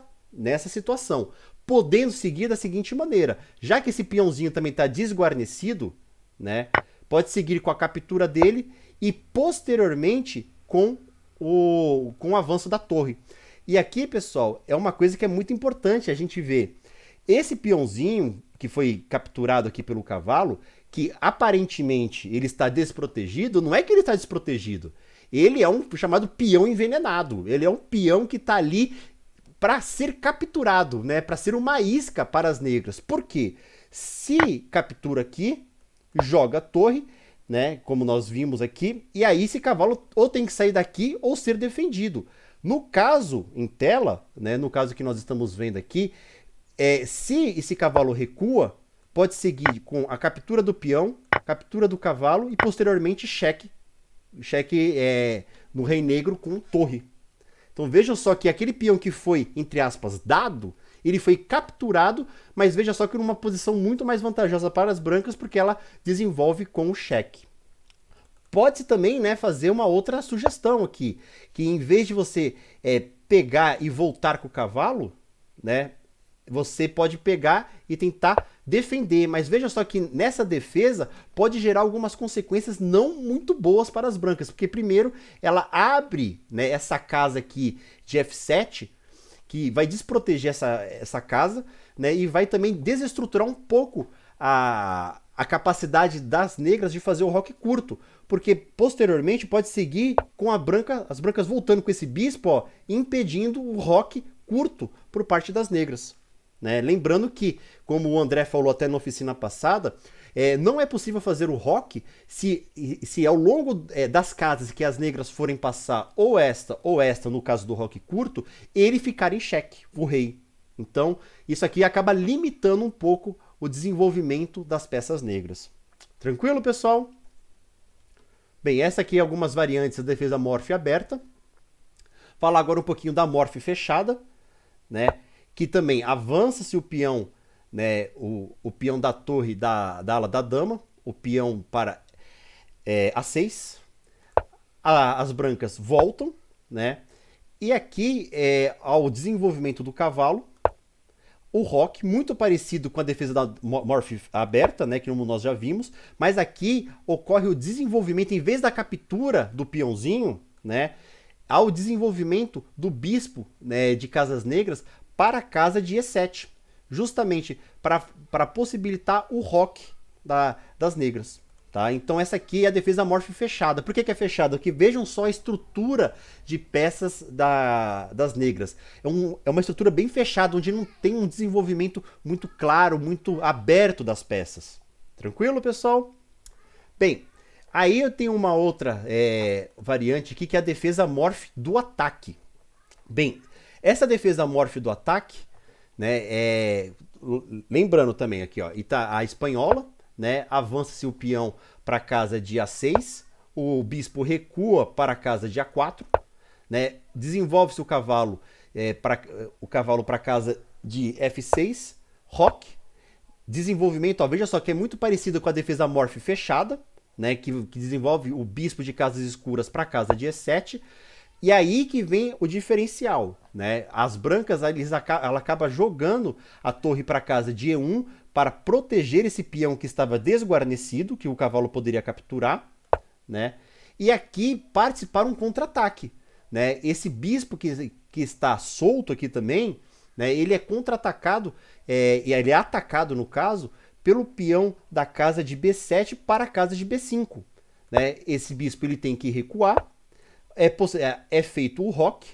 situação, podendo seguir da seguinte maneira: já que esse peãozinho também está desguarnecido, né, pode seguir com a captura dele e posteriormente com o avanço da torre. E aqui, pessoal, é uma coisa que é muito importante a gente ver. Esse peãozinho que foi capturado aqui pelo cavalo, que aparentemente ele está desprotegido, não é que ele está desprotegido. Ele é um chamado peão envenenado. Ele é um peão que está ali para ser capturado, né? Para ser uma isca para as negras. Por quê? Se captura aqui, joga a torre, né, como nós vimos aqui, e aí esse cavalo ou tem que sair daqui ou ser defendido. No caso, em tela, né, no caso que nós estamos vendo aqui, se esse cavalo recua, pode seguir com a captura do peão, captura do cavalo e posteriormente cheque no rei negro com torre. Então vejam só que aquele peão que foi, entre aspas, dado, ele foi capturado, mas veja só que numa posição muito mais vantajosa para as brancas, porque ela desenvolve com o cheque. Pode-se também, né, fazer uma outra sugestão aqui, que em vez de você pegar e voltar com o cavalo, né, você pode pegar e tentar defender, mas veja só que nessa defesa pode gerar algumas consequências não muito boas para as brancas, porque primeiro ela abre, né, essa casa aqui de F7, que vai desproteger essa casa, né, e vai também desestruturar um pouco a capacidade das negras de fazer o roque curto, porque posteriormente pode seguir com as brancas voltando com esse bispo, ó, impedindo o roque curto por parte das negras. Né? Lembrando que, como o André falou até na oficina passada, não é possível fazer o roque se ao longo das casas que as negras forem passar ou esta, no caso do roque curto, ele ficar em xeque, o rei. Então, isso aqui acaba limitando um pouco o desenvolvimento das peças negras. Tranquilo, pessoal? Bem, essa aqui é algumas variantes da defesa morfe aberta. Falar agora um pouquinho da morfe fechada, né? Que também avança-se o peão, né, o peão da torre da ala da dama, o peão para A6, as brancas voltam, né, e aqui ao desenvolvimento do cavalo, o roque, muito parecido com a defesa da morfe aberta, né, que nós já vimos, mas aqui ocorre o desenvolvimento, em vez da captura do peãozinho, né, ao desenvolvimento do bispo, né, de casas negras, para a casa de E7, justamente para possibilitar o roque das negras. Tá? Então essa aqui é a defesa morfe fechada. Por que é fechada? Porque vejam só a estrutura de peças das negras. É uma estrutura bem fechada, onde não tem um desenvolvimento muito claro, muito aberto das peças. Tranquilo, pessoal? Bem, aí eu tenho uma outra variante aqui, que é a defesa morfe do ataque. Bem, essa defesa morfe do ataque, né, lembrando também aqui, ó, e tá a espanhola, né, avança-se o peão para a casa de A6, o bispo recua para a casa de A4, né, desenvolve-se o cavalo para a casa de F6, roque, desenvolvimento, ó, veja só que é muito parecido com a defesa morfe fechada, né, que desenvolve o bispo de casas escuras para a casa de E7. E aí que vem o diferencial, né? As brancas, ela acaba jogando a torre para a casa de E1 para proteger esse peão que estava desguarnecido, que o cavalo poderia capturar, né? E aqui participar um contra-ataque, né? Esse bispo que está solto aqui também, né? Ele é contra-atacado, e ele é atacado, no caso, pelo peão da casa de B7 para a casa de B5, né? Esse bispo ele tem que recuar, é feito o roque,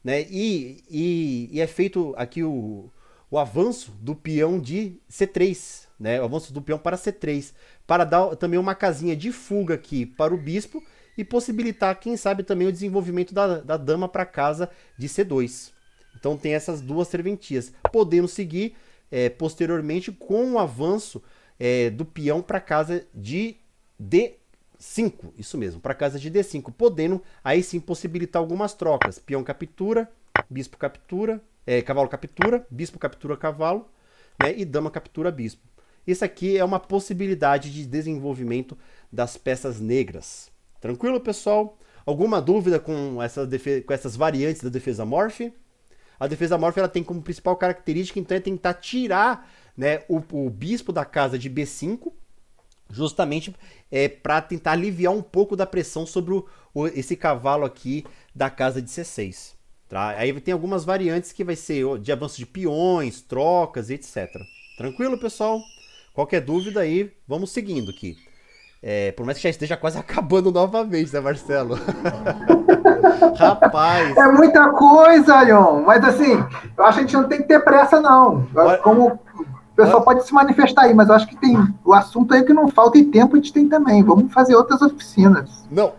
né? E é feito aqui o avanço do peão de C3, né? O avanço do peão para C3, para dar também uma casinha de fuga aqui para o bispo e possibilitar, quem sabe, também o desenvolvimento da dama para a casa de C2. Então tem essas duas serventias, podendo seguir posteriormente com o avanço do peão para a casa de D5, isso mesmo, para casa de D5, podendo aí sim possibilitar algumas trocas. Peão captura, bispo captura, cavalo captura, bispo captura cavalo, né, e dama captura bispo. Isso aqui é uma possibilidade de desenvolvimento das peças negras. Tranquilo, pessoal? Alguma dúvida com essas variantes da defesa morfe? A defesa morfe ela tem como principal característica, então, tentar tirar, né, o bispo da casa de B5, justamente para tentar aliviar um pouco da pressão sobre esse cavalo aqui da casa de C6. Tá? Aí tem algumas variantes que vai ser de avanço de peões, trocas, etc. Tranquilo, pessoal? Qualquer dúvida aí, vamos seguindo aqui. Por mais que já esteja quase acabando novamente, né, Marcelo? Rapaz! É muita coisa, Ion. Mas assim, eu acho que a gente não tem que ter pressa, não. Olha... Como O pessoal pode se manifestar aí, mas eu acho que tem o assunto aí que não falta e tempo a gente tem também. Vamos fazer outras oficinas. Não,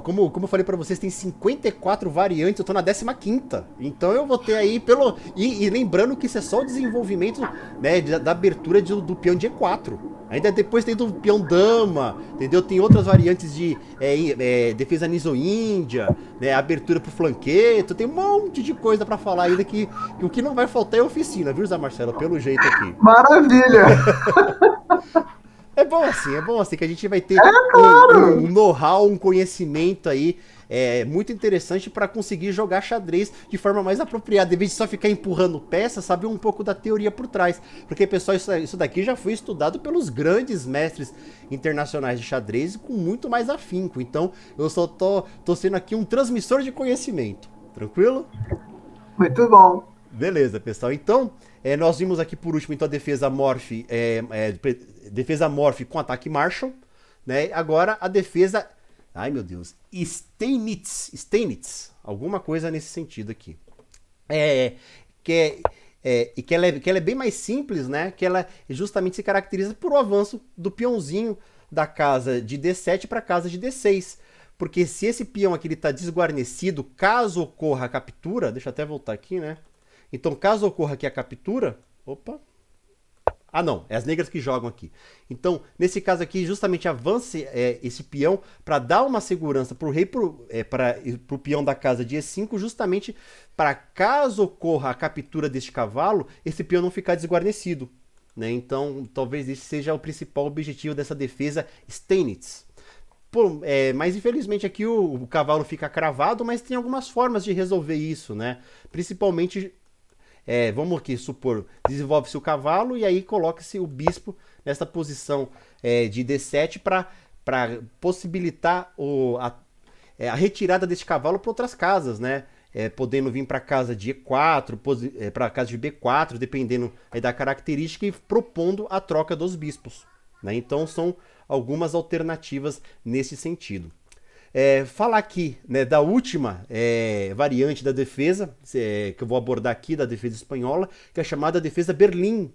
como eu falei pra vocês, tem 54 variantes, eu tô na 15ª. Então eu vou ter aí pelo... E lembrando que isso é só o desenvolvimento, né, da abertura do peão de E4. Ainda depois tem do peão dama, entendeu? Tem outras variantes de defesa niso-índia, né, abertura pro flanqueto, tem um monte de coisa pra falar ainda que o que não vai faltar é oficina, viu, Zé Marcelo? Pelo jeito aqui. Maravilha! É bom assim que a gente vai ter um know-how, um conhecimento aí muito interessante para conseguir jogar xadrez de forma mais apropriada, em vez de só ficar empurrando peças, saber um pouco da teoria por trás. Porque, pessoal, isso daqui já foi estudado pelos grandes mestres internacionais de xadrez com muito mais afinco. Então, eu só tô sendo aqui um transmissor de conhecimento. Tranquilo? Muito bom. Beleza, pessoal. Então, nós vimos aqui por último então a defesa Morph com ataque Marshall, né? Agora a defesa, ai meu Deus, Steinitz, alguma coisa nesse sentido aqui. Que ela é bem mais simples, né? Que ela justamente se caracteriza por o avanço do peãozinho da casa de D7 para a casa de D6. Porque se esse peão aqui está desguarnecido, caso ocorra a captura, deixa eu até voltar aqui, né? Então, caso ocorra aqui a captura... Opa! Ah, não. É as negras que jogam aqui. Então, nesse caso aqui, justamente avance esse peão para dar uma segurança para o rei, para o peão da casa de E5, justamente para caso ocorra a captura deste cavalo, esse peão não ficar desguarnecido, né? Então, talvez esse seja o principal objetivo dessa defesa Steinitz. Mas infelizmente aqui o cavalo fica cravado, mas tem algumas formas de resolver isso, né? Principalmente... vamos aqui supor, desenvolve-se o cavalo e aí coloca-se o bispo nessa posição de D7 para possibilitar a retirada desse cavalo para outras casas, né? Podendo vir para casa de E4, para casa de B4, dependendo da característica, e propondo a troca dos bispos, né? Então são algumas alternativas nesse sentido. Falar aqui, né, da última variante da defesa, que eu vou abordar aqui, da defesa espanhola, que é a chamada defesa Berlim,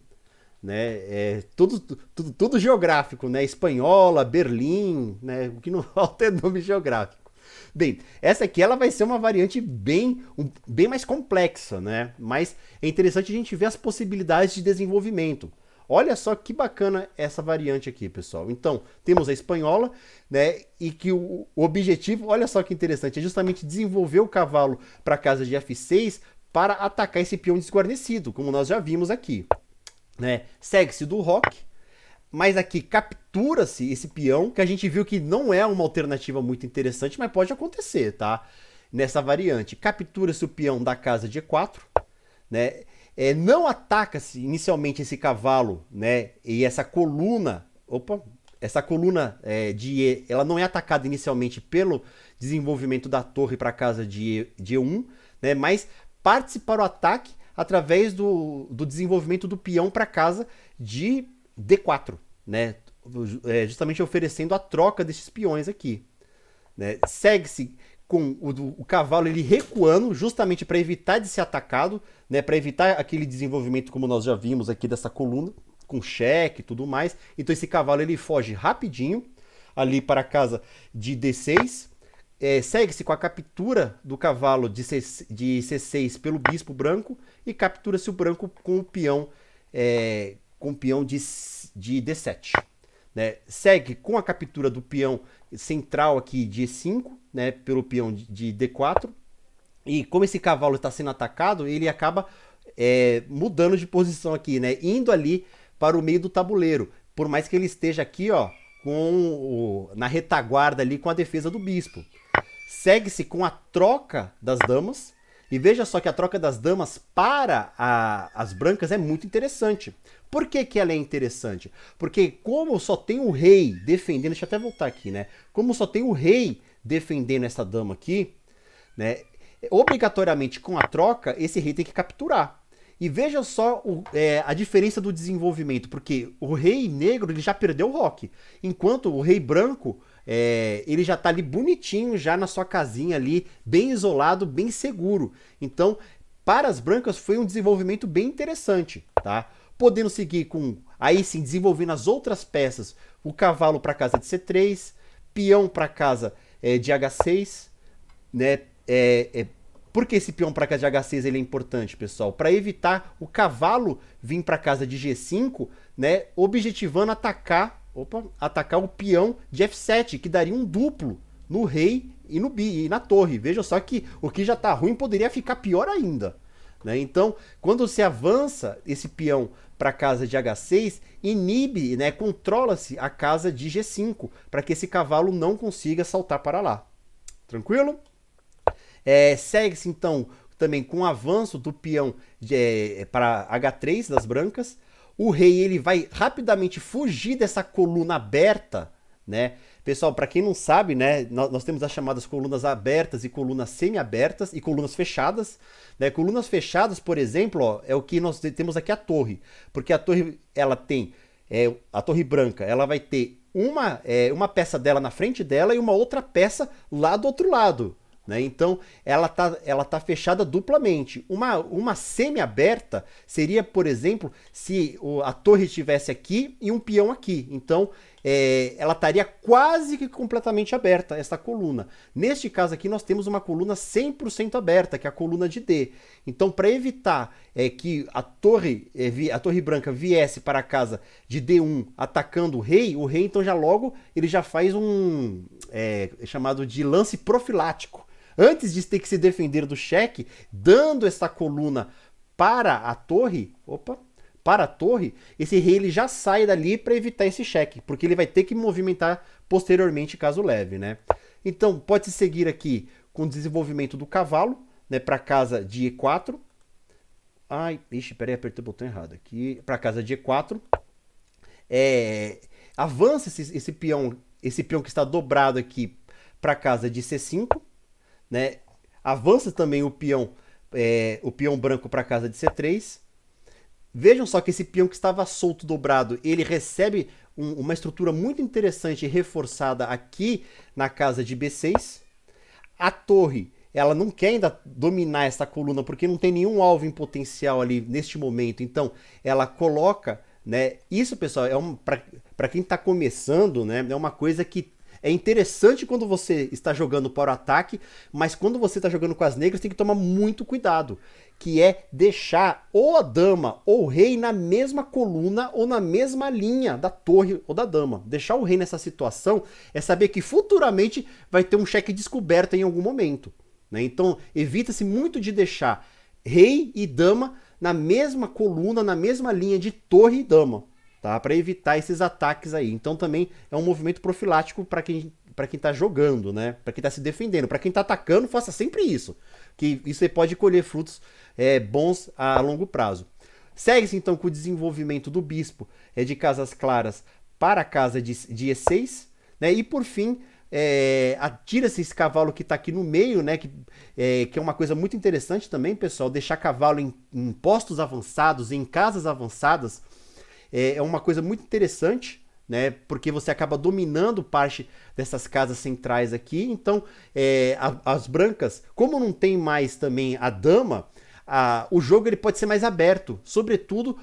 né? Tudo geográfico, né? Espanhola, Berlim, né? O que não falta é nome geográfico. Bem, essa aqui ela vai ser uma variante bem mais complexa, né? Mas é interessante a gente ver as possibilidades de desenvolvimento. Olha só que bacana essa variante aqui, pessoal. Então, temos a espanhola, né? E que o objetivo, olha só que interessante, é justamente desenvolver o cavalo para a casa de F6 para atacar esse peão desguarnecido, como nós já vimos aqui, né? Segue-se do roque, mas aqui captura-se esse peão, que a gente viu que não é uma alternativa muito interessante, mas pode acontecer, tá? Nessa variante, captura-se o peão da casa de E4, né? Não ataca-se inicialmente esse cavalo, né? E essa coluna, ela não é atacada inicialmente pelo desenvolvimento da torre para a casa de E1, né? Mas parte para o ataque através do desenvolvimento do peão para a casa de D4, né? Justamente oferecendo a troca desses peões aqui, né? Segue-se com o cavalo ele recuando justamente para evitar de ser atacado, né, para evitar aquele desenvolvimento como nós já vimos aqui dessa coluna, com cheque e tudo mais. Então esse cavalo ele foge rapidinho ali para a casa de D6, segue-se com a captura do cavalo de C6 pelo bispo branco e captura-se o branco com o peão, de D7. Né? Segue com a captura do peão central aqui de E5, né, pelo peão de D4, e como esse cavalo está sendo atacado, ele acaba mudando de posição aqui, né, indo ali para o meio do tabuleiro, por mais que ele esteja aqui, ó, na retaguarda ali com a defesa do bispo. Segue-se com a troca das damas, e veja só que a troca das damas para as brancas é muito interessante. Por que ela é interessante? Porque como só tem o rei defendendo, deixa eu até voltar aqui, né? Como só tem o rei defendendo essa dama aqui, né? Obrigatoriamente com a troca, esse rei tem que capturar. E veja só a diferença do desenvolvimento, porque o rei negro ele já perdeu o roque, enquanto o rei branco ele já está ali bonitinho, já na sua casinha ali, bem isolado, bem seguro. Então, para as brancas foi um desenvolvimento bem interessante, tá? podendo seguir com, aí sim, desenvolvendo as outras peças, o cavalo para casa de C3, peão para casa de H6, né? Por que esse peão para casa de H6 ele é importante, pessoal? Para evitar o cavalo vir para casa de G5, né? Objetivando atacar o peão de F7, que daria um duplo no rei e na torre. Veja só que o que já está ruim poderia ficar pior ainda, né? Então, quando você avança esse peão para a casa de H6, inibe, né, controla-se a casa de G5, para que esse cavalo não consiga saltar para lá. Tranquilo? Segue-se então também com o avanço do peão para H3 das brancas. O rei ele vai rapidamente fugir dessa coluna aberta, né? Pessoal, para quem não sabe, né, nós temos as chamadas colunas abertas e colunas semi-abertas e colunas fechadas, né? Colunas fechadas, por exemplo, ó, é o que nós temos aqui a torre, porque a torre ela tem a torre branca, ela vai ter uma peça dela na frente dela e uma outra peça lá do outro lado, né? Então ela tá fechada duplamente. Uma semi-aberta seria, por exemplo, se a torre estivesse aqui e um peão aqui. Então ela estaria quase que completamente aberta, essa coluna. Neste caso aqui nós temos uma coluna 100% aberta, que é a coluna de D. Então, para evitar que a torre branca viesse para a casa de D1 atacando o rei então já logo ele já faz chamado de lance profilático. Antes de ter que se defender do cheque, dando essa coluna para a torre, esse rei ele já sai dali para evitar esse cheque, porque ele vai ter que movimentar posteriormente caso leve, né? Então, pode-se seguir aqui com o desenvolvimento do cavalo, né, para a casa de E4. Peraí, apertei o botão errado aqui. Para a casa de E4. Avança esse peão que está dobrado aqui para a casa de C5. Né? Avança também o peão branco para a casa de C3. Vejam só que esse peão que estava solto, dobrado, ele recebe uma estrutura muito interessante e reforçada aqui na casa de B6. A torre, ela não quer ainda dominar essa coluna porque não tem nenhum alvo em potencial ali neste momento. Então, ela coloca, né? Isso, pessoal, para quem está começando, né? É uma coisa que é interessante quando você está jogando para o ataque, mas quando você está jogando com as negras tem que tomar muito cuidado, que é deixar ou a dama ou o rei na mesma coluna ou na mesma linha da torre ou da dama. Deixar o rei nessa situação é saber que futuramente vai ter um cheque descoberto em algum momento, né? Então evita-se muito de deixar rei e dama na mesma coluna, na mesma linha de torre e dama, tá? Para evitar esses ataques aí. Então também é um movimento profilático para quem está jogando, né? Para quem está se defendendo. Para quem está atacando, faça sempre isso, que isso aí pode colher frutos bons a longo prazo. Segue-se então com o desenvolvimento do bispo de casas claras para a casa de E6, né? E por fim atira-se esse cavalo que está aqui no meio, né? Que é uma coisa muito interessante também, pessoal, deixar cavalo em postos avançados, em casas avançadas. É uma coisa muito interessante, né? Porque você acaba dominando parte dessas casas centrais aqui. Então, as brancas, como não tem mais também a dama, o jogo ele pode ser mais aberto. Sobretudo,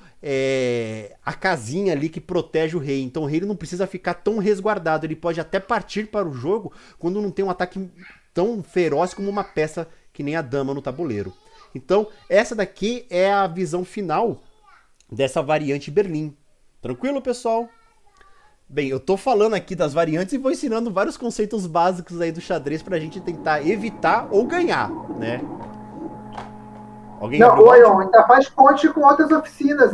a casinha ali que protege o rei. Então, o rei ele não precisa ficar tão resguardado. Ele pode até partir para o jogo quando não tem um ataque tão feroz como uma peça que nem a dama no tabuleiro. Então, essa daqui é a visão final dessa variante Berlim. Tranquilo, pessoal? Bem, eu tô falando aqui das variantes e vou ensinando vários conceitos básicos aí do xadrez pra gente tentar evitar ou ganhar, né? Alguém não, o Ion, ainda faz ponte com outras oficinas.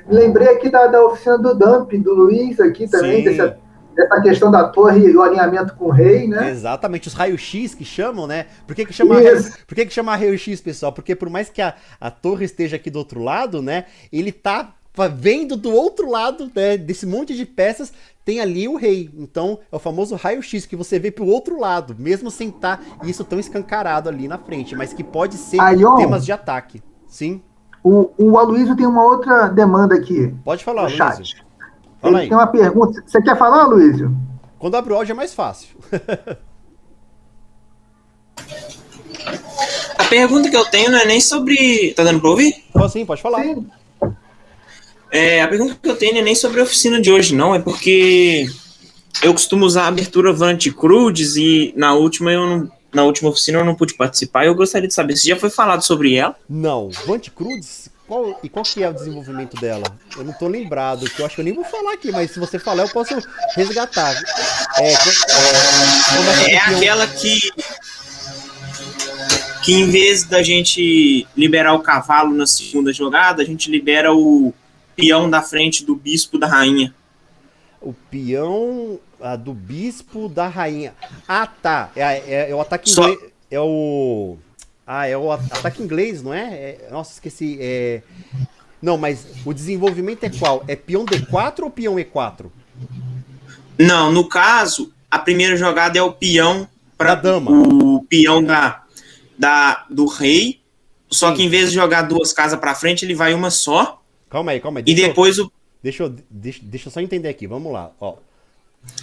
Lembrei aqui da oficina do Dump, do Luiz aqui também, dessa questão da torre e o alinhamento com o rei, né? Exatamente, os raios-x que chamam, né? Por que chama raio-x, pessoal? Porque por mais que a torre esteja aqui do outro lado, né? Ele tá vendo do outro lado, né, desse monte de peças, tem ali o rei. Então, é o famoso raio-x que você vê pro outro lado, mesmo sem estar isso tão escancarado ali na frente, mas que pode ser temas de ataque. Sim. O Aloysio tem uma outra demanda aqui. Pode falar, Aloysio. Ele tem uma pergunta. Você quer falar, Aloysio? Quando abre o áudio é mais fácil. A pergunta que eu tenho não é nem sobre... Tá dando pra ouvir? Sim, pode falar. Sim. A pergunta que eu tenho não é nem sobre a oficina de hoje, não. É porque eu costumo usar a abertura Vant Crudes e na última oficina eu não pude participar. Eu gostaria de saber se já foi falado sobre ela. Não, Vant Crudes, qual que é o desenvolvimento dela? Eu não tô lembrado, que eu acho que eu nem vou falar aqui, mas se você falar eu posso resgatar. É aquela que em vez da gente liberar o cavalo na segunda jogada, a gente libera o peão da frente do bispo da rainha. O peão do bispo da rainha. Ah, tá. É o ataque inglês. É o ataque inglês, não é? Nossa, esqueci. Não, mas o desenvolvimento é qual? É peão D4 ou peão E4? Não, no caso, a primeira jogada é o peão da dama. O peão do rei. Só que em vez de jogar duas casas pra frente, ele vai uma só. Calma aí. E depois o... Deixa eu só entender aqui, vamos lá. Ó.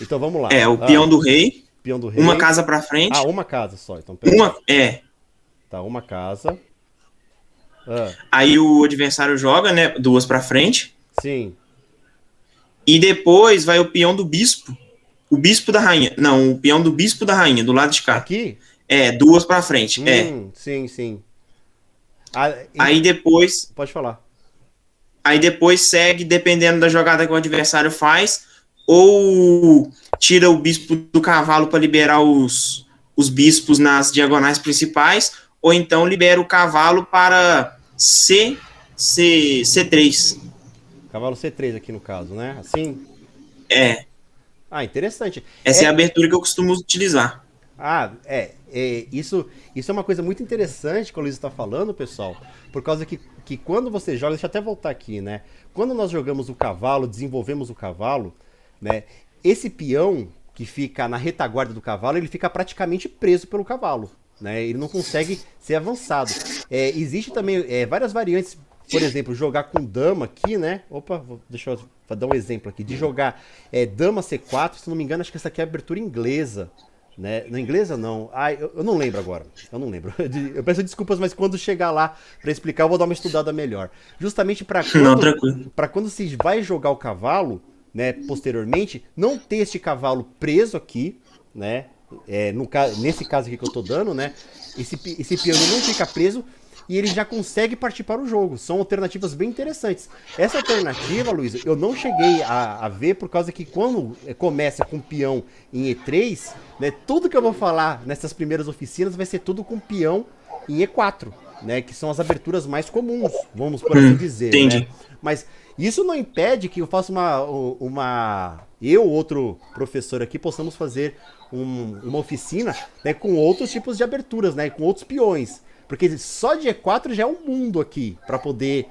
Então vamos lá. O peão do rei. Peão do rei. Uma casa pra frente. Uma casa só. Então, Tá, uma casa. Aí o adversário joga, né? Duas pra frente. Sim. E depois vai o peão do bispo. O bispo da rainha. Não, o peão do bispo da rainha, do lado de cá. Aqui? Duas pra frente. Sim. Aí depois... Pode falar. Aí depois segue, dependendo da jogada que o adversário faz, ou tira o bispo do cavalo para liberar os bispos nas diagonais principais, ou então libera o cavalo para C3. Cavalo C3 aqui no caso, né? Assim? Interessante. Essa é a abertura que eu costumo utilizar. Isso é uma coisa muito interessante que o Luiz está falando, pessoal, por causa que quando você joga, deixa eu até voltar aqui, né? Quando nós jogamos o cavalo, desenvolvemos o cavalo, né? Esse peão que fica na retaguarda do cavalo, ele fica praticamente preso pelo cavalo, né? Ele não consegue ser avançado. Existe também várias variantes, por exemplo, jogar com dama aqui, né? Opa, deixa eu dar um exemplo aqui, de jogar dama C4, se não me engano, acho que essa aqui é a abertura inglesa. Né? Na inglesa não. Eu não lembro agora. Eu não lembro. Eu peço desculpas, mas quando chegar lá para explicar, eu vou dar uma estudada melhor. Justamente para quando se vai jogar o cavalo, né, posteriormente, não ter este cavalo preso aqui, né? Nesse caso aqui que eu tô dando, né? Esse peão não fica preso e ele já consegue partir para o jogo. São alternativas bem interessantes. Essa alternativa, Luiz, eu não cheguei a ver por causa que quando começa com peão em E3, né, tudo que eu vou falar nessas primeiras oficinas vai ser tudo com peão em E4, né, que são as aberturas mais comuns, vamos por assim dizer. Entendi. Né? Mas isso não impede que eu faça eu ou outro professor aqui possamos fazer uma oficina, né, com outros tipos de aberturas, né, com outros peões. Porque só de E4 já é um mundo aqui para poder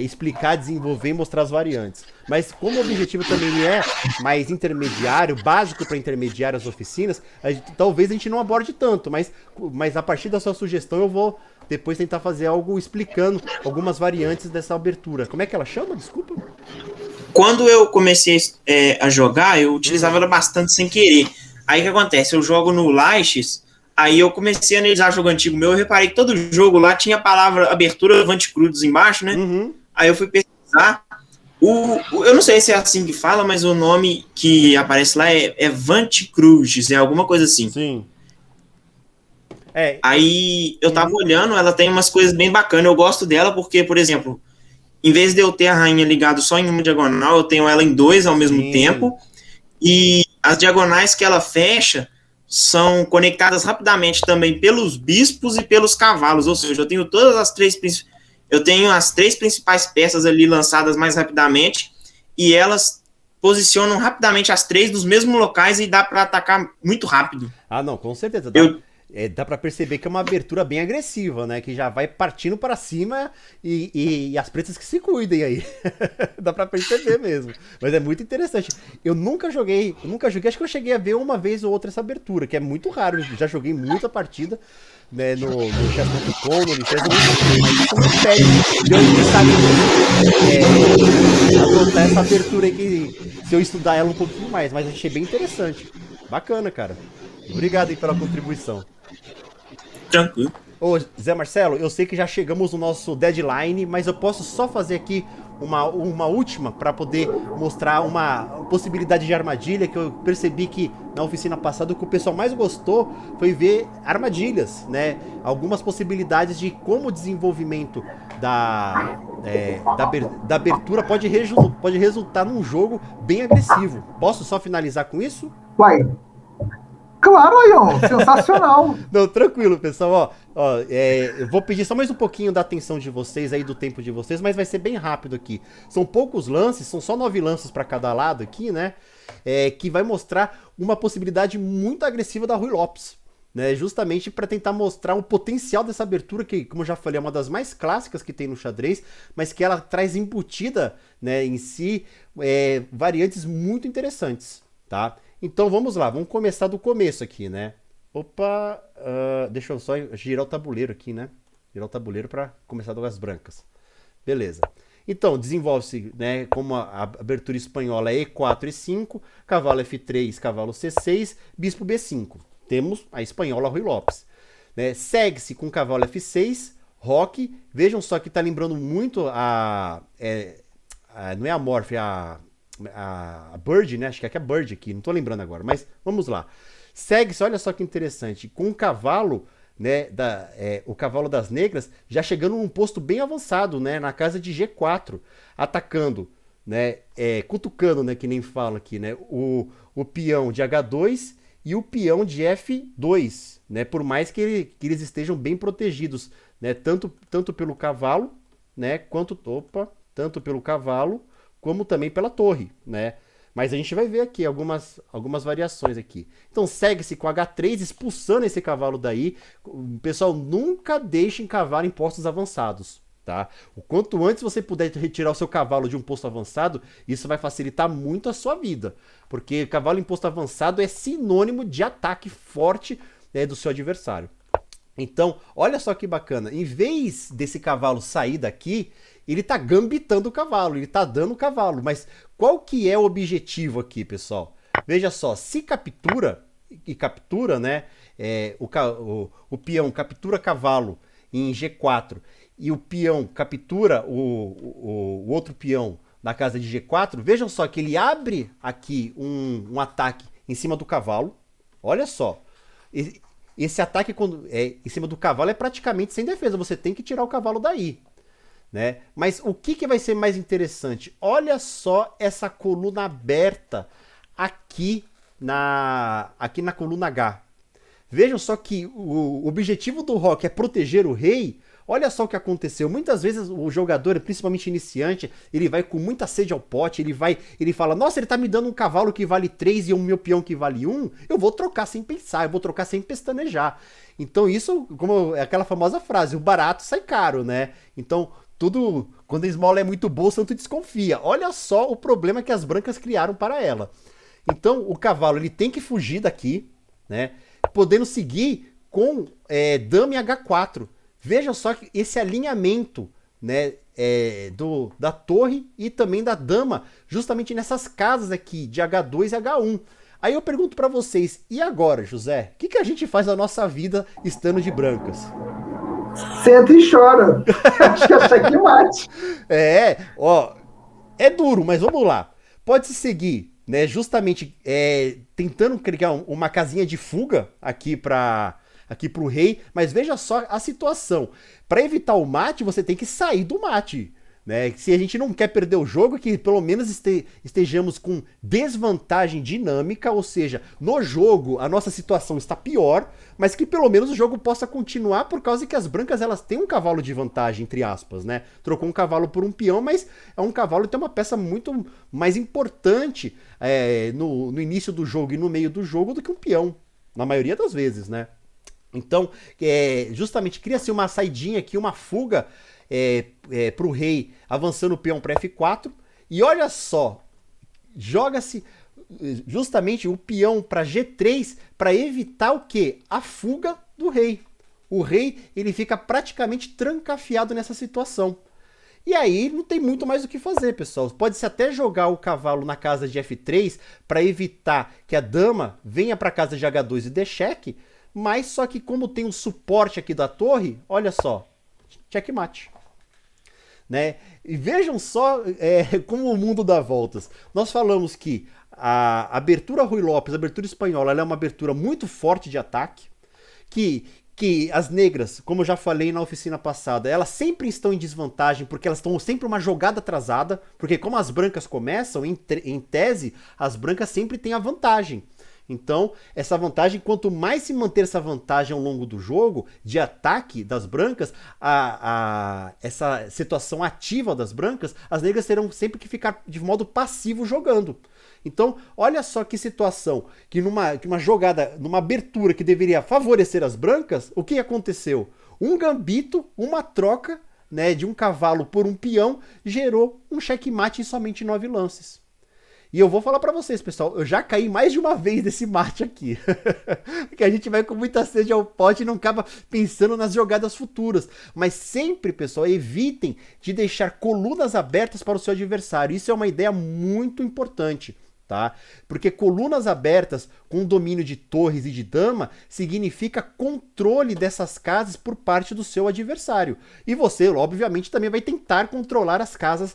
explicar, desenvolver e mostrar as variantes. Mas como o objetivo também é mais intermediário, básico para intermediário as oficinas, talvez a gente não aborde tanto, mas a partir da sua sugestão eu vou depois tentar fazer algo explicando algumas variantes dessa abertura. Como é que ela chama? Desculpa. Quando eu comecei a jogar, eu utilizava ela bastante sem querer. Aí o que acontece? Eu jogo no Laches. Aí eu comecei a analisar jogo antigo meu, eu reparei que todo jogo lá tinha a palavra abertura Vant Crudes embaixo, né? Uhum. Aí eu fui pesquisar. Eu não sei se é assim que fala, mas o nome que aparece lá é Vant Crudes, é alguma coisa assim. Sim. Aí eu tava olhando, ela tem umas coisas bem bacanas, eu gosto dela porque, por exemplo, em vez de eu ter a rainha ligada só em uma diagonal, eu tenho ela em dois ao mesmo tempo, e as diagonais que ela fecha são conectadas rapidamente também pelos bispos e pelos cavalos, ou seja, eu tenho as três principais peças ali lançadas mais rapidamente, e elas posicionam rapidamente as três nos mesmos locais e dá para atacar muito rápido. Não, com certeza. Dá pra perceber que é uma abertura bem agressiva, né? Que já vai partindo para cima e as pretas que se cuidem aí. Dá pra perceber mesmo. Mas é muito interessante. Eu nunca joguei, acho que eu cheguei a ver uma vez ou outra essa abertura, que é muito raro. Eu já joguei muita partida, né, no chess.com, no Lichess, mas isso não impede de eu adotar essa abertura aí, que se eu estudar ela um pouquinho mais, mas achei bem interessante. Bacana, cara. Obrigado aí pela contribuição. Tranquilo. Ô, Zé Marcelo, eu sei que já chegamos no nosso deadline, mas eu posso só fazer aqui uma última para poder mostrar uma possibilidade de armadilha, que eu percebi que na oficina passada o que o pessoal mais gostou foi ver armadilhas, né? Algumas possibilidades de como o desenvolvimento da abertura pode resultar num jogo bem agressivo. Posso só finalizar com isso? Vai. Claro, Ion, sensacional. Não, tranquilo, pessoal. Eu vou pedir só mais um pouquinho da atenção de vocês aí, do tempo de vocês, mas vai ser bem rápido aqui. São poucos lances, são só 9 lances para cada lado aqui, né? Que vai mostrar uma possibilidade muito agressiva da Ruy Lopes, né? Justamente para tentar mostrar o potencial dessa abertura, que, como eu já falei, é uma das mais clássicas que tem no xadrez, mas que ela traz embutida, né, em si variantes muito interessantes, tá? Então vamos lá, vamos começar do começo aqui, né? Opa, deixa eu só girar o tabuleiro aqui, né? Girar o tabuleiro para começar das brancas. Beleza. Então, desenvolve-se, né, como a abertura espanhola é E4, E5, cavalo F3, cavalo C6, bispo B5. Temos a espanhola Ruy Lopes. Né? Segue-se com cavalo F6, roque. Vejam só que tá lembrando muito não é a Morph, a Bird, né? Acho que é a Bird aqui, não tô lembrando agora, mas vamos lá. Segue-se, olha só que interessante, com o cavalo, né, o cavalo das negras já chegando num posto bem avançado, né, na casa de G4, atacando, né, cutucando, né, que nem fala aqui, né, o peão de H2 e o peão de F2, né, por mais que eles estejam bem protegidos, né, tanto pelo cavalo, né, tanto pelo cavalo como também pela torre, né? Mas a gente vai ver aqui algumas variações aqui. Então segue-se com H3, expulsando esse cavalo daí. Pessoal, nunca deixem cavalo em postos avançados, tá? O quanto antes você puder retirar o seu cavalo de um posto avançado, isso vai facilitar muito a sua vida. Porque cavalo em posto avançado é sinônimo de ataque forte, né, do seu adversário. Então, olha só que bacana. Em vez desse cavalo sair daqui, ele tá gambitando o cavalo, ele tá dando o cavalo. Mas qual que é o objetivo aqui, pessoal? Veja só, se captura, né, o peão captura cavalo em G4 e o peão captura o outro peão na casa de G4, vejam só que ele abre aqui um ataque em cima do cavalo. Olha só, esse ataque em cima do cavalo é praticamente sem defesa, você tem que tirar o cavalo daí. Né? Mas o que vai ser mais interessante? Olha só essa coluna aberta aqui na coluna H. Vejam só que o objetivo do roque é proteger o rei. Olha só o que aconteceu. Muitas vezes o jogador, principalmente iniciante, ele vai com muita sede ao pote, ele fala, nossa, ele tá me dando um cavalo que vale 3 e um meu peão que vale 1, eu vou trocar sem pensar, eu vou trocar sem pestanejar. Então isso, como é aquela famosa frase, o barato sai caro, né? Então, quando a esmola é muito boa, o santo desconfia. Olha só o problema que as brancas criaram para ela. Então, o cavalo ele tem que fugir daqui, né? Podendo seguir com dama em H4. Veja só que esse alinhamento, né, da torre e também da dama, justamente nessas casas aqui de H2 e H1. Aí eu pergunto para vocês, e agora, José? O que a gente faz na nossa vida estando de brancas? Senta e chora. Acho que é checkmate. É duro, mas vamos lá. Pode-se seguir, né, justamente tentando criar uma casinha de fuga aqui pro rei, mas veja só a situação. Para evitar o mate, você tem que sair do mate. Né? Se a gente não quer perder o jogo, que pelo menos estejamos com desvantagem dinâmica, ou seja, no jogo a nossa situação está pior, mas que pelo menos o jogo possa continuar por causa que as brancas elas têm um cavalo de vantagem, entre aspas, né? Trocou um cavalo por um peão, mas é um cavalo que tem uma peça muito mais importante no início do jogo e no meio do jogo do que um peão, na maioria das vezes, né? Então, justamente cria-se uma saidinha aqui, uma fuga para o rei avançando o peão para F4, e olha só, joga-se justamente o peão para G3 para evitar o quê? A fuga do rei. O rei ele fica praticamente trancafiado nessa situação. E aí não tem muito mais o que fazer, pessoal. Pode-se até jogar o cavalo na casa de F3 para evitar que a dama venha para a casa de H2 e dê cheque, mas só que como tem um suporte aqui da torre, olha só, checkmate. né? E vejam só como o mundo dá voltas. Nós falamos que a abertura Ruy Lopes, a abertura espanhola, ela é uma abertura muito forte de ataque, que as negras, como eu já falei na oficina passada, elas sempre estão em desvantagem, porque elas estão sempre uma jogada atrasada, porque como as brancas começam, em tese, as brancas sempre têm a vantagem. Então, essa vantagem, quanto mais se manter essa vantagem ao longo do jogo, de ataque das brancas, essa situação ativa das brancas, as negras terão sempre que ficar de modo passivo jogando. Então, olha só que situação, que numa jogada, numa abertura que deveria favorecer as brancas, o que aconteceu? Um gambito, uma troca, né, de um cavalo por um peão, gerou um checkmate em somente 9 lances. E eu vou falar pra vocês, pessoal, eu já caí mais de uma vez nesse mate aqui. Porque a gente vai com muita sede ao pote e não acaba pensando nas jogadas futuras. Mas sempre, pessoal, evitem de deixar colunas abertas para o seu adversário. Isso é uma ideia muito importante, tá? Porque colunas abertas com domínio de torres e de dama significa controle dessas casas por parte do seu adversário. E você, obviamente, também vai tentar controlar as casas,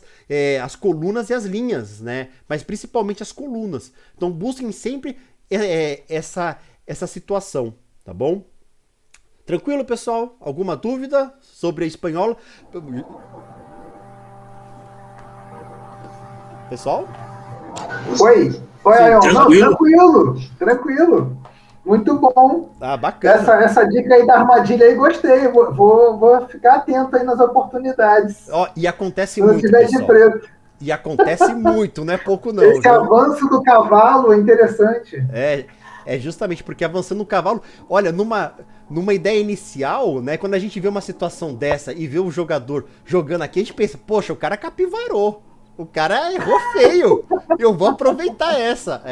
as colunas e as linhas, né? Mas principalmente as colunas. Então busquem sempre essa situação, tá bom? Tranquilo, pessoal? Alguma dúvida sobre a espanhola? Pessoal? Oi, Ayon. Tranquilo. Muito bom. Ah, bacana. Essa dica aí da armadilha aí, gostei. Vou ficar atento aí nas oportunidades. Ó, e acontece muito, pessoal. De preto. E acontece muito, não é pouco não. Esse avanço do cavalo é interessante. É justamente porque avançando o cavalo, olha, numa ideia inicial, né, quando a gente vê uma situação dessa e vê o jogador jogando aqui, a gente pensa, poxa, o cara capivarou. O cara errou feio. Eu vou aproveitar essa.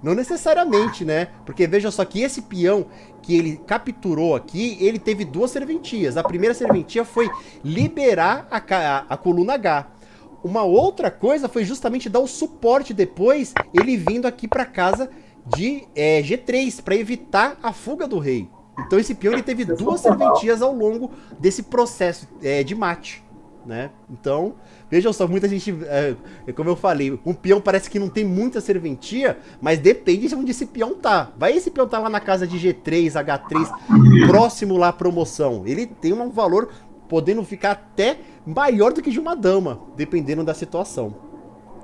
Não necessariamente, né? Porque veja só que esse peão que ele capturou aqui, ele teve 2 serventias. A primeira serventia foi liberar a coluna H. Uma outra coisa foi justamente dar o suporte depois, ele vindo aqui para casa de G3, para evitar a fuga do rei. Então esse peão ele teve 2 serventias ao longo desse processo de mate, né? Então, vejam só, muita gente, como eu falei, um peão parece que não tem muita serventia, mas depende de onde esse peão tá. Vai esse peão tá lá na casa de G3, H3, próximo lá à promoção. Ele tem um valor podendo ficar até maior do que de uma dama, dependendo da situação.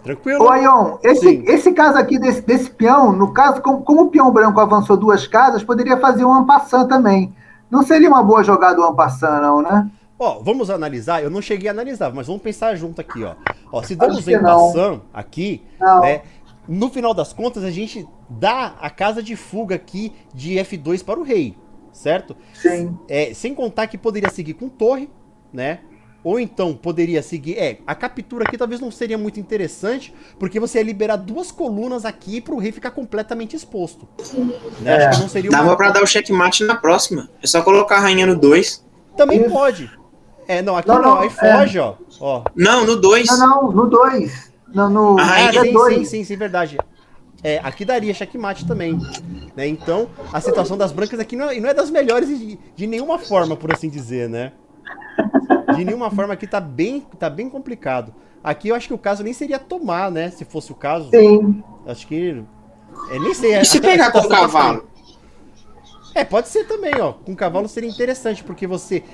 Tranquilo? Ô, Ayon, esse caso aqui desse peão, no caso, como o peão branco avançou 2 casas, poderia fazer um en passant também. Não seria uma boa jogada o en passant, não, né? Ó, vamos analisar, eu não cheguei a analisar, mas vamos pensar junto aqui, ó. Se damos em passant aqui, né, no final das contas a gente dá a casa de fuga aqui de F2 para o rei, certo? Sim. Sem contar que poderia seguir com torre, né? Ou então poderia seguir... a captura aqui talvez não seria muito interessante, porque você ia liberar 2 colunas aqui para o rei ficar completamente exposto. Né? Acho que não seria dava para dar o checkmate na próxima. É só colocar a rainha no 2. Também pode. Não, aqui não, aí foge, ó. Não, no 2. Não, no 2. No sim, verdade. Aqui daria checkmate também. Né? Então, a situação das brancas aqui não é das melhores de nenhuma forma, por assim dizer, né? De nenhuma forma aqui tá bem complicado. Aqui eu acho que o caso nem seria tomar, né? Se fosse o caso. Sim. Acho que... nem sei. E se pegar com o cavalo? Pode ser também, ó. Com cavalo seria interessante, porque você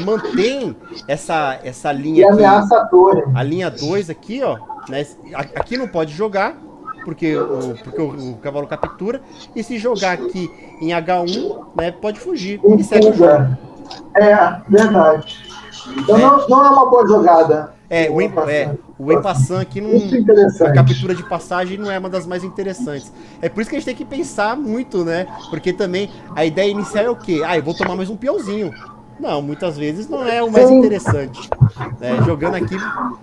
mantém essa linha e aqui. Ameaça a torre. A linha 2 aqui, ó. Né? Aqui não pode jogar, porque o cavalo captura. E se jogar aqui em H1, né, pode fugir. E segue o jogo. Verdade. Então não é uma boa jogada. O en passant aqui não. A captura de passagem não é uma das mais interessantes. É por isso que a gente tem que pensar muito, né? Porque também a ideia inicial é o quê? Eu vou tomar mais um peãozinho. Não, muitas vezes não é o mais interessante. Jogando aqui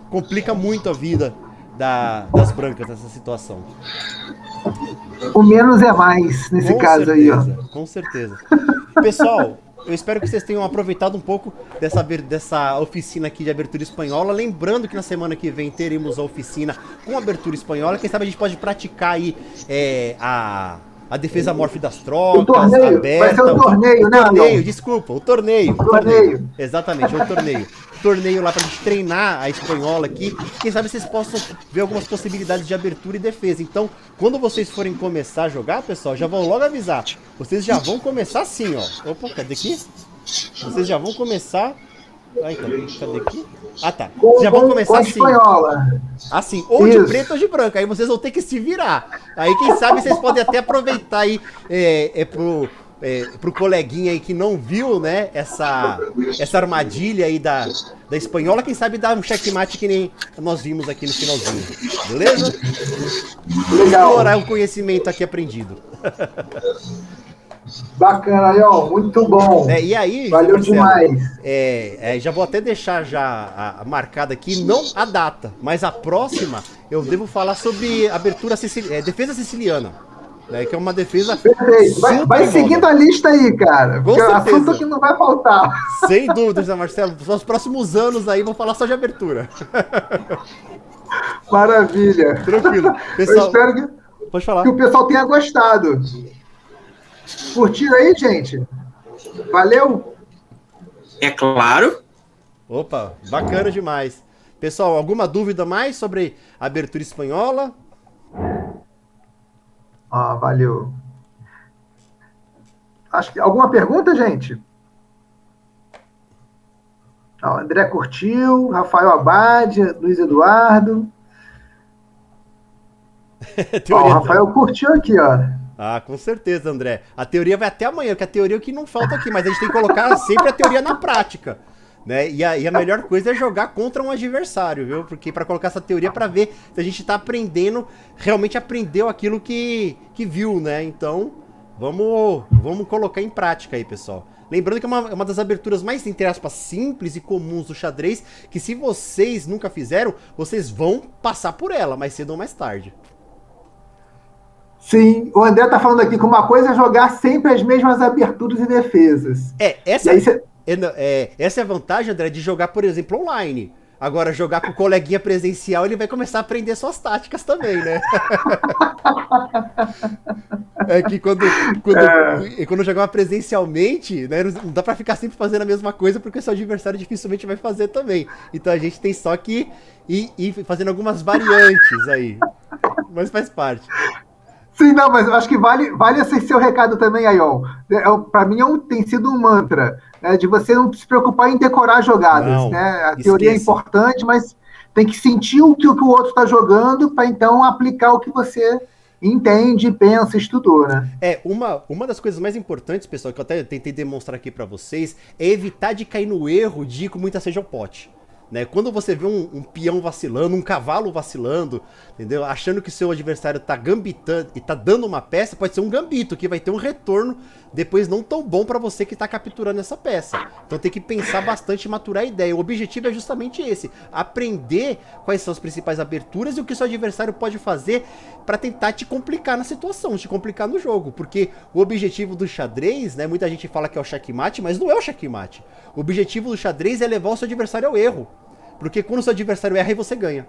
complica muito a vida das brancas nessa situação. O menos é mais nesse caso aí, ó. Com certeza. Pessoal, eu espero que vocês tenham aproveitado um pouco dessa oficina aqui de abertura espanhola. Lembrando que na semana que vem teremos a oficina com abertura espanhola. Quem sabe a gente pode praticar aí a defesa morfe das trocas, o torneio, aberta. Vai ser o torneio, né, torneio, desculpa, o torneio. Torneio. Exatamente, o torneio. torneio lá pra gente treinar a espanhola aqui. Quem sabe vocês possam ver algumas possibilidades de abertura e defesa. Então, quando vocês forem começar a jogar, pessoal, já vou logo avisar. Vocês já vão começar assim, ó. Opa, cadê aqui? Vocês já vão começar... Ai, cadê aqui? Ah, tá. Já vão começar assim. Assim, ou de preto ou de branco. Aí vocês vão ter que se virar. Aí, quem sabe, vocês podem até aproveitar aí pro coleguinha aí que não viu, né, essa armadilha aí da espanhola, quem sabe dar um checkmate que nem nós vimos aqui no finalzinho. Beleza? Legal. Explorar o conhecimento aqui aprendido. Bacana, Ion, muito bom. E aí, valeu Marcelo, demais. Já vou até deixar já marcada aqui, não a data, mas a próxima eu devo falar sobre abertura defesa siciliana, né, que é uma defesa. Perfeito. Vai seguindo a lista aí, cara. Com certeza. Assunto que não vai faltar. Sem dúvidas, Marcelo. Nos próximos anos aí vou falar só de abertura. Maravilha. Tranquilo. Pessoal, eu espero pode falar. Que o pessoal tenha gostado. Curtiram aí, gente? Valeu? É claro. Opa, bacana demais. Pessoal, alguma dúvida mais sobre a abertura espanhola? Valeu. Acho que alguma pergunta, gente? André curtiu, Rafael Abad, Luiz Eduardo. O Rafael curtiu aqui, ó. Com certeza, André. A teoria vai até amanhã, porque a teoria é o que não falta aqui, mas a gente tem que colocar sempre a teoria na prática, né? E a melhor coisa é jogar contra um adversário, viu? Porque para colocar essa teoria para ver se a gente tá aprendendo, realmente aprendeu aquilo que viu, né? Então, vamos colocar em prática aí, pessoal. Lembrando que é uma das aberturas mais, entre aspas, simples e comuns do xadrez, que se vocês nunca fizeram, vocês vão passar por ela, mais cedo ou mais tarde. Sim, o André tá falando aqui que uma coisa é jogar sempre as mesmas aberturas e defesas. Essa é a vantagem, André, de jogar, por exemplo, online. Agora, jogar com o coleguinha presencial, ele vai começar a aprender suas táticas também, né? É que quando jogar presencialmente, né, não dá pra ficar sempre fazendo a mesma coisa, porque seu adversário dificilmente vai fazer também. Então a gente tem só que ir fazendo algumas variantes aí. Mas faz parte. Sim, não, mas eu acho que vale esse seu recado também, Ion. Para mim tem sido um mantra, né, de você não se preocupar em decorar jogadas. Não, né? A teoria é importante, mas tem que sentir o que o outro está jogando para então aplicar o que você entende, pensa, estudou, né? Uma das coisas mais importantes, pessoal, que eu até tentei demonstrar aqui para vocês, é evitar de cair no erro de ir com muita sede ao pote. Né? Quando você vê um peão vacilando, um cavalo vacilando, entendeu? Achando que seu adversário tá gambitando e tá dando uma peça, pode ser um gambito, que vai ter um retorno depois não tão bom para você que tá capturando essa peça. Então tem que pensar bastante e maturar a ideia. O objetivo é justamente esse, aprender quais são as principais aberturas e o que seu adversário pode fazer para tentar te complicar na situação, te complicar no jogo. Porque o objetivo do xadrez, né? Muita gente fala que é o checkmate, mas não é o checkmate. O objetivo do xadrez é levar o seu adversário ao erro. Porque quando o seu adversário erra, aí você ganha.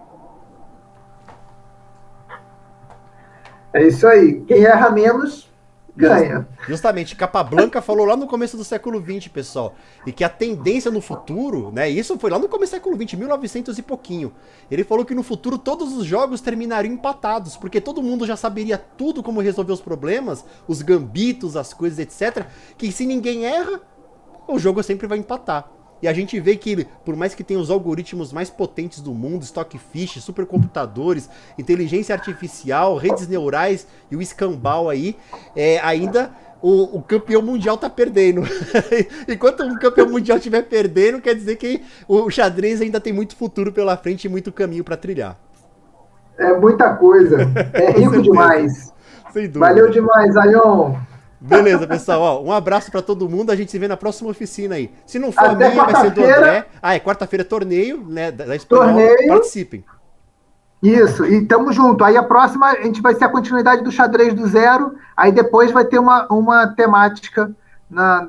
É isso aí. Quem erra menos, ganha. Justamente. Capablanca falou lá no começo do século XX, pessoal. E que a tendência no futuro, né? Isso foi lá no começo do século XX, 1900 e pouquinho. Ele falou que no futuro todos os jogos terminariam empatados. Porque todo mundo já saberia tudo como resolver os problemas, os gambitos, as coisas, etc. Que se ninguém erra, o jogo sempre vai empatar. E a gente vê que, por mais que tenha os algoritmos mais potentes do mundo, Stockfish, supercomputadores, inteligência artificial, redes neurais e o escambau aí, ainda o campeão mundial tá perdendo. Enquanto um campeão mundial estiver perdendo, quer dizer que o xadrez ainda tem muito futuro pela frente e muito caminho para trilhar. É muita coisa. É rico demais. Sem dúvida. Valeu demais, Ion. Beleza, pessoal. Ó, um abraço pra todo mundo. A gente se vê na próxima oficina aí. Se não for a minha, vai ser do André. Quarta-feira torneio, né? Da Espanhol. Participem. Isso, e tamo junto. Aí a próxima, a gente vai ser a continuidade do xadrez do zero. Aí depois vai ter uma temática,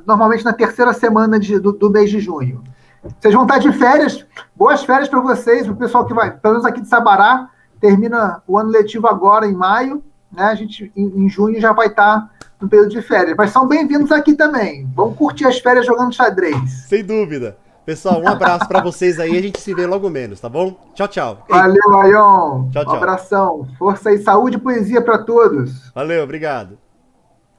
normalmente na terceira semana do mês de junho. Vocês vão estar de férias. Boas férias para vocês. O pessoal que vai, pelo menos aqui de Sabará, termina o ano letivo agora em maio. Né? A gente, em junho, já vai estar no período de férias. Mas são bem-vindos aqui também. Vamos curtir as férias jogando xadrez. Sem dúvida. Pessoal, um abraço pra vocês aí. A gente se vê logo menos, tá bom? Tchau, tchau. Valeu, Aion. Tchau, tchau. Um abração. Força e saúde e poesia pra todos. Valeu, obrigado.